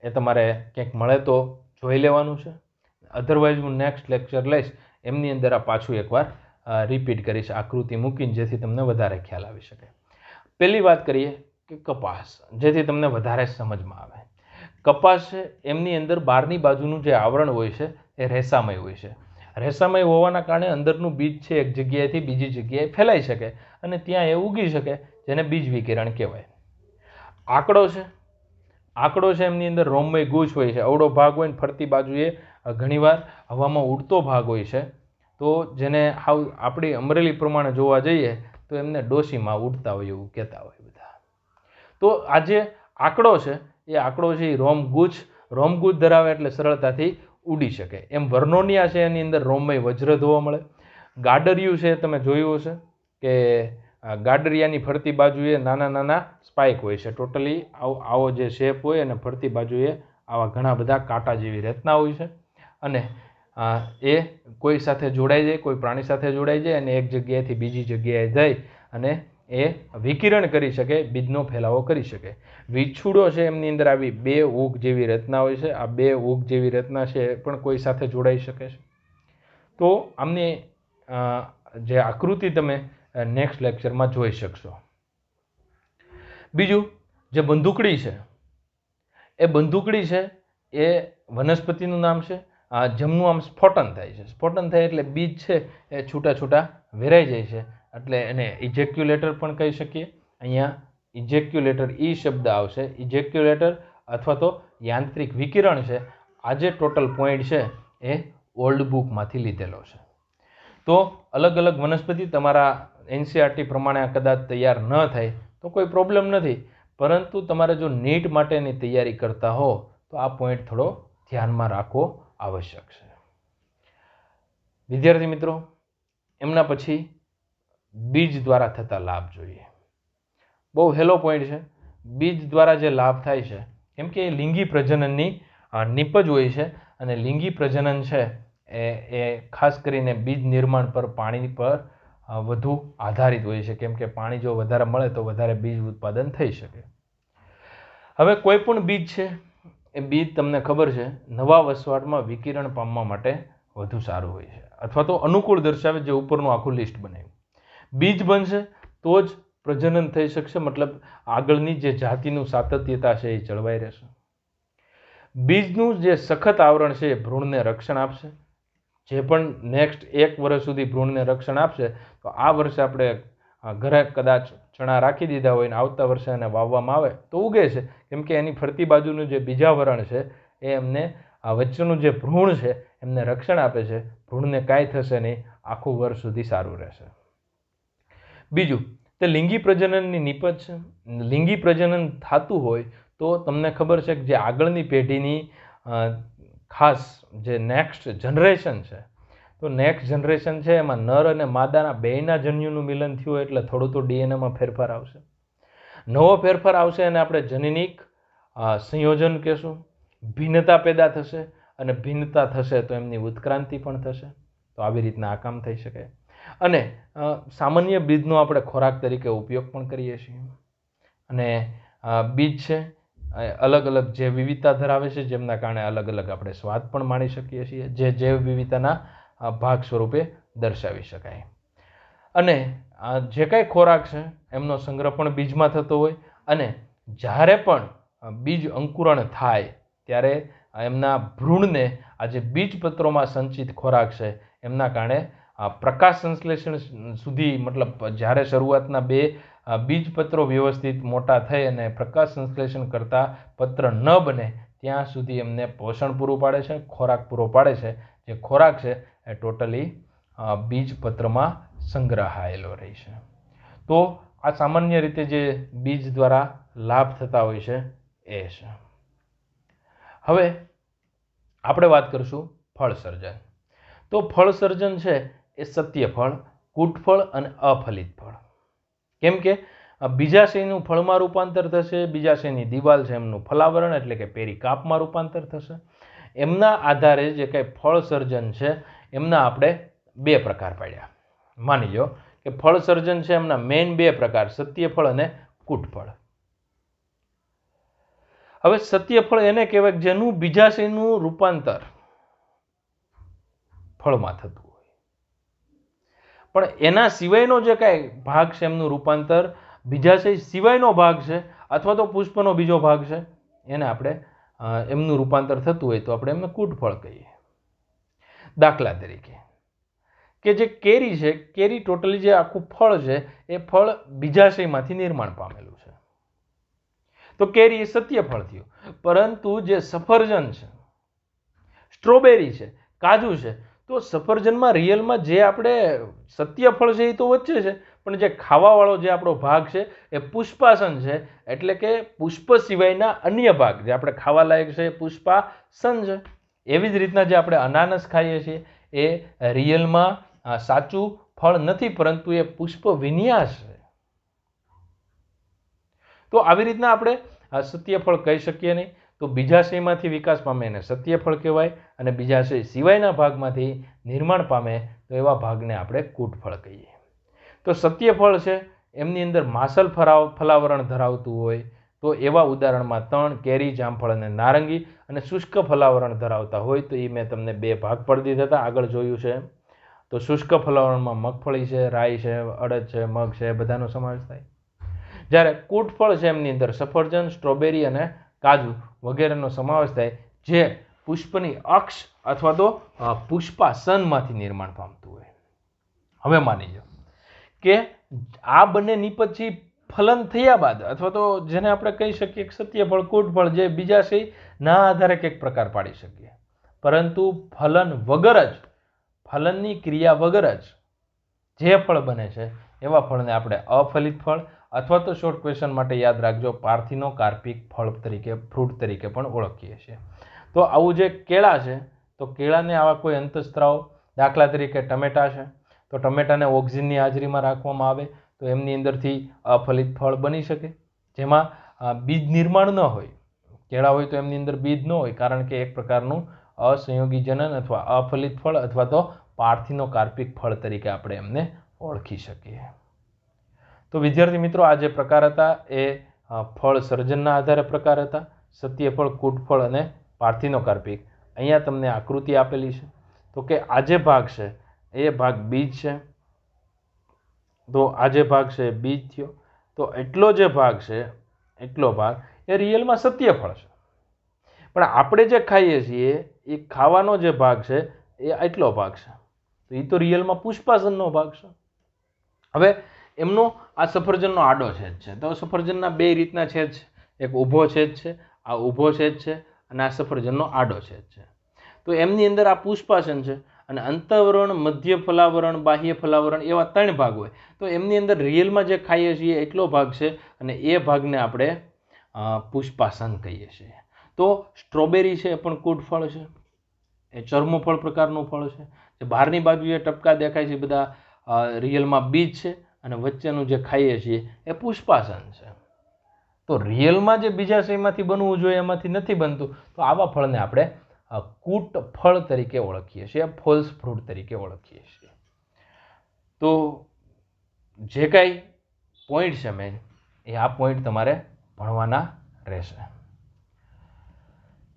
એ તમારે ક્યાંક મળે તો જોઈ લેવાનું છે. અધરવાઇઝ હું નેક્સ્ટ લેક્ચર લઈશ એમની અંદર આ પાછું એકવાર રિપીટ કરીશ આકૃતિ મૂકીને, જેથી તમને વધારે ખ્યાલ આવી શકે. પહેલી વાત કરીએ કે કપાસ, જેથી તમને વધારે સમજમાં આવે. કપાસ છે એમની અંદર બહારની બાજુનું જે આવરણ હોય છે એ રેસામય હોય છે. રેસામય હોવાના કારણે અંદરનું બીજ છે એક જગ્યાએથી બીજી જગ્યાએ ફેલાઈ શકે અને ત્યાં એ ઉગી શકે, જેને બીજ વિકિરણ કહેવાય. આંકડો છે એમની અંદર રોમમય ગુચ્છ હોય છે. અવળો ભાગ હોય ને ફરતી બાજુએ ઘણીવાર હવામાં ઉડતો ભાગ હોય છે, તો જેને આપણી અમરેલી પ્રમાણે જોવા જઈએ તો એમને ડોશીમાં ઉડતા હોય એવું કહેતા હોય બધા. તો આ જે આંકડો છે એ આંકડો છે એ રોમગૂંચ ધરાવે એટલે સરળતાથી ઉડી શકે. એમ વર્નોનિયા છે એની અંદર રોમમય વજ્ર જોવા મળે. ગાડરિયું છે તમે જોયું હશે કે ગાડરિયાની ફરતી બાજુએ નાના નાના સ્પાઇક હોય છે. ટોટલી આવો જે શેપ હોય અને ફરતી બાજુએ આવા ઘણા બધા કાંટા જેવી રચના હોય છે અને એ કોઈ સાથે જોડાઈ જાય, કોઈ પ્રાણી સાથે જોડાઈ જાય અને એક જગ્યાએથી બીજી જગ્યાએ જઈ અને એ વિકિરણ કરી શકે, બીજનો ફેલાવો કરી શકે. વીછુડો છે એમની અંદર આવી 2 ઊગ જેવી રચના હોય છે. આ 2 ઊગ જેવી રચના છે એ પણ કોઈ સાથે જોડાઈ શકે છે. તો આમની જે આકૃતિ તમે નેક્સ્ટ લેક્ચરમાં જોઈ શકશો. બીજું જે બંદૂકડી છે એ બંદૂકડી છે એ વનસ્પતિનું નામ છે. જમનું આમ સ્ફોટન થાય છે. સ્ફોટન થાય એટલે બીજ છે એ છૂટા છૂટા વેરાઈ જાય છે એટલે એને ઇજેક્યુલેટર પણ કહી શકીએ. અહીંયા ઇજેક્યુલેટર શબ્દ આવશે. ઇજેક્યુલેટર અથવા તો યાંત્રિક વિકિરણ છે. આ જે ટોટલ પોઈન્ટ છે એ ઓલ્ડ બુકમાંથી લીધેલો છે. તો અલગ અલગ વનસ્પતિ તમારા એનસીઆરટી પ્રમાણે કદાચ તૈયાર ન થાય તો કોઈ પ્રોબ્લેમ નથી, પરંતુ તમારે જો નીટ માટેની તૈયારી કરતા હો તો આ પોઈન્ટ થોડો ધ્યાનમાં રાખવો આવશ્યક છે. વિદ્યાર્થી મિત્રો, એમના પછી બીજ દ્વારા થતા લાભ જોઈએ. બહુ હેલો પોઈન્ટ છે. બીજ દ્વારા જે લાભ થાય છે, કેમ કે એ લિંગી પ્રજનનની નિપજ હોય છે અને લિંગી પ્રજનન છે એ ખાસ કરીને બીજ નિર્માણ પર, પાણી પર વધુ આધારિત હોય છે, કેમ કે પાણી જો વધારે મળે તો વધારે બીજ ઉત્પાદન થઈ શકે. હવે કોઈ પણ બીજ છે એ બીજ તમને ખબર છે નવા વસવાટમાં વિકિરણ પામવા માટે વધુ સારું હોય છે અથવા તો અનુકૂળ દર્શાવે, જે ઉપરનું આખું લિસ્ટ બનાવ્યું. બીજ બનશે તો જ પ્રજનન થઈ શકશે, મતલબ આગળની જે જાતિનું સાતત્યતા છે એ જળવાઈ રહેશે. બીજનું જે સખત આવરણ છે એ ભ્રૂણને રક્ષણ આપશે. જે પણ નેક્સ્ટ 1 વર્ષ સુધી ભ્રૂણને રક્ષણ આપશે, તો આ વર્ષે આપણે ઘરે કદાચ ચણા રાખી દીધા હોય ને આવતા વર્ષે એને વાવવામાં આવે તો ઉગે છે, કેમ કે એની ફરતી બાજુનું જે બીજાવરણ છે એ એમને આ વચ્ચેનું જે ભ્રૂણ છે એમને રક્ષણ આપે છે. ભ્રૂણને કાંઈ થશે નહીં, આખું વર્ષ સુધી સારું રહેશે. બીજું, તે લિંગી પ્રજનનની નિપજ છે. લિંગી પ્રજનન થતું હોય તો તમને ખબર છે કે જે આગળની પેઢીની ખાસ જે નેક્સ્ટ જનરેશન છે, તો નેક્સ્ટ જનરેશન છે એમાં નર અને માદાના બેયના જન્યુનું મિલન થયું એટલે થોડું તો ડીએનએમાં ફેરફાર આવશે. નવો ફેરફાર આવશે અને આપણે જનનિક સંયોજન કહેશું. ભિન્નતા પેદા થશે અને ભિન્નતા થશે તો એમની ઉત્ક્રાંતિ પણ થશે. તો આવી રીતના આ કામ થઈ શકે. અને સામાન્ય બીજનો આપણે ખોરાક તરીકે ઉપયોગ પણ કરીએ છીએ. અને બીજ છે અલગ અલગ જે વિવિધતા ધરાવે છે, જેમના કારણે અલગ અલગ આપણે સ્વાદ પણ માણી શકીએ છીએ, જે જૈવ વિવિધતાના ભાગ સ્વરૂપે દર્શાવી શકાય. અને જે કાંઈ ખોરાક છે એમનો સંગ્રહ પણ બીજમાં થતો હોય અને જ્યારે પણ બીજ અંકુરણ થાય ત્યારે એમના ભ્રૂણને આ જે બીજપત્રોમાં સંચિત ખોરાક છે એમના કારણે પ્રકાશ સંશ્લેષણ સુધી, મતલબ જ્યારે શરૂઆતના 2 બીજપત્રો વ્યવસ્થિત મોટા થઈ અને પ્રકાશ સંશ્લેષણ કરતા પત્ર ન બને ત્યાં સુધી એમને પોષણ પૂરું પાડે છે, ખોરાક પૂરો પાડે છે. જે ખોરાક છે એ ટોટલી બીજપત્રમાં સંગ્રહાયેલો રહે છે. તો આ સામાન્ય રીતે જે બીજ દ્વારા લાભ થતા હોય છે એ છે. હવે આપણે વાત કરીશું ફળ સર્જન. તો ફળ સર્જન છે એ સત્ય ફળ, કૂટફળ અને અફલિત ફળ. કેમ કે બીજાશયનું ફળમાં રૂપાંતર થશે, બીજાશયની દિવાલ છે એમનું ફલાવરણ એટલે કે પેરીકાપમાં રૂપાંતર થશે. એમના આધારે જે કંઈ ફળ સર્જન છે એમના આપણે 2 પ્રકાર પાડ્યા. માની લો કે ફળ સર્જન છે એમના મેઇન 2 પ્રકાર, સત્યફળ અને કૂટફળ. હવે સત્યફળ એને કહેવાય જેનું બીજાશયનું રૂપાંતર ફળમાં થતું હોય, પણ એના સિવાયનો જે કાંઈ ભાગ છે એમનું રૂપાંતર બીજાશય સિવાયનો ભાગ છે અથવા તો પુષ્પનો બીજો ભાગ છે એને આપણે એમનું રૂપાંતર થતું હોય તો આપણે એમને કૂટફળ કહીએ. દાખલા તરીકે કે જે કેરી છે, કેરી ટોટલી જે આખું ફળ છે એ ફળ બીજાશયમાંથી નિર્માણ પામેલું છે, તો કેરી એ સત્યફળ થયું. પરંતુ જે સફરજન છે, સ્ટ્રોબેરી છે, કાજુ છે. તો સફરજનમાં રિયલમાં જે આપણે સત્ય ફળ છે એ તો વચ્ચે છે, પણ જે ખાવાવાળો જે આપણો ભાગ છે એ પુષ્પાસન છે. એટલે કે પુષ્પ સિવાયના અન્ય ભાગ જે આપણે ખાવા લાયક છે એ પુષ્પાસન છે. એવી જ રીતના જે આપણે અનાનસ ખાઈએ છીએ એ રિયલમાં સાચું ફળ નથી, પરંતુ એ પુષ્પ વિન્યાસ છે. તો આવી રીતના આપણે સત્યફળ કહી શકીએ નહીં. તો બીજાશયમાંથી વિકાસ પામે એને સત્યફળ કહેવાય, અને બીજાશય સિવાયના ભાગમાંથી નિર્માણ પામે તો એવા ભાગને આપણે કૂટફળ કહીએ. તો સત્યફળ છે એમની અંદર માસલ ફલાવરણ ધરાવતું હોય તો એવા ઉદાહરણમાં તણ, કેરી, જામફળ અને નારંગી, અને શુષ્ક ફલાવરણ ધરાવતા હોય તો એ મેં તમને બે ભાગ પાડી દીધા હતા, આગળ જોયું છે. તો શુષ્ક ફલાવરણમાં મગફળી છે, રાઈ છે, અડદ છે, મગ છે, એ બધાનો સમાવેશ થાય. જ્યારે કૂટફળ છે એમની અંદર સફરજન, સ્ટ્રોબેરી અને કાજુ વગેરેનો સમાવેશ થાય, જે પુષ્પની અક્ષ અથવા તો પુષ્પાસનમાંથી નિર્માણ પામતું હોય. હવે માની લો કે આ બંને નિપજથી ફલન થયા બાદ, અથવા તો જેને આપણે કહી શકીએ સત્યફળ, કૂટફળ, જે બીજાશયના આધારે કંઈક પ્રકાર પાડી શકીએ, પરંતુ ફલન વગર જ, ફલનની ક્રિયા વગર જ જે ફળ બને છે એવા ફળને આપણે અફલિત ફળ, અથવા તો શોર્ટ ક્વેશ્ચન માટે યાદ રાખજો પાર્થિનોકાર્પિક ફળ તરીકે, ફ્રૂટ તરીકે પણ ઓળખીએ છીએ. તો આવું જે કેળા છે, તો કેળાને આવા કોઈ અંતઃસ્ત્રાવ, દાખલા તરીકે ટમેટા છે, તો ટમેટાને ઓક્સિજનની હાજરીમાં રાખવામાં આવે તો એમની અંદરથી અફલિત ફળ બની શકે, જેમાં બીજ નિર્માણ ન હોય. કેળા હોય તો એમની અંદર બીજ ન હોય, કારણ કે એક પ્રકારનું અસંયોગી જનન અથવા અફલિત ફળ અથવા તો પાર્થિનોકાર્પિક ફળ તરીકે આપણે એમને ઓળખી શકીએ. તો વિદ્યાર્થી મિત્રો, આ જે પ્રકાર હતા એ ફળ સર્જનના આધારે પ્રકાર હતા, સત્યફળ, કૂટફળ અને પાર્થિનોકાર્પિક. અહીંયા તમને આકૃતિ આપેલી છે. તો કે આ જે ભાગ છે એ ભાગ બીજ છે, તો આ જે ભાગ છે બીજ થયો. તો એટલો જે ભાગ છે, એટલો ભાગ એ રિયલમાં સત્યફળ છે, પણ આપણે જે ખાઈએ છીએ એ ખાવાનો જે ભાગ છે એ એટલો ભાગ છે, તો એ તો રિયલમાં પુષ્પાસનનો ભાગ છે. હવે એમનો આ સફરજનનો આડો છેદ છે, તો સફરજનના બે રીતના છેદ છે, એક ઊભો છેદ છે, આ ઊભો છેદ છે, અને આ સફરજનનો આડો છેદ છે. તો એમની અંદર આ પુષ્પાસન છે, અને અંતઃવરણ, મધ્ય ફલાવરણ, બાહ્ય ફલાવરણ એવા 3 ભાગ હોય. તો એમની અંદર રિયલમાં જે ખાઈએ છીએ એટલો ભાગ છે, અને એ ભાગને આપણે પુષ્પાસન કહીએ છીએ. તો સ્ટ્રોબેરી છે એ પણ કૂટફળ છે, એ ચર્મોફળ પ્રકારનું ફળ છે. જે બહારની બાજુએ ટપકા દેખાય છે બધા રિયલમાં બીજ છે, અને વચ્ચેનું જે ખાઈએ છીએ એ પુષ્પાસન છે. તો રિયલમાં જે બીજાશયમાંથી બનવું જોઈએ એમાંથી નથી બનતું, તો આવા ફળને આપણે કૂટફળ તરીકે ઓળખીએ છીએ, ફોલ્સ ફ્રૂટ તરીકે ઓળખીએ છીએ. તો જે કાંઈ પોઈન્ટ છે મેન, એ આ પોઈન્ટ તમારે ભણવાના રહેશે.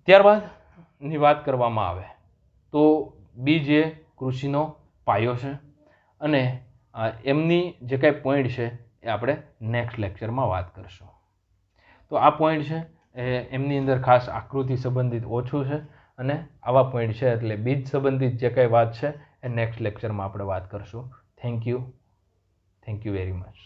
ત્યારબાદની વાત કરવામાં આવે તો બીજ એ કૃષિનો પાયો છે, અને એમની જે કાંઈ પોઈન્ટ છે એ આપણે નેક્સ્ટ લેક્ચરમાં વાત કરીશું. તો આ પોઈન્ટ છે એ એમની અંદર ખાસ આકૃતિ સંબંધિત ઓછું છે, અને આવા પોઈન્ટ છે એટલે બીજ સંબંધિત જે કાંઈ વાત છે એ નેક્સ્ટ લેક્ચરમાં આપણે વાત કરીશું. Thank you very much.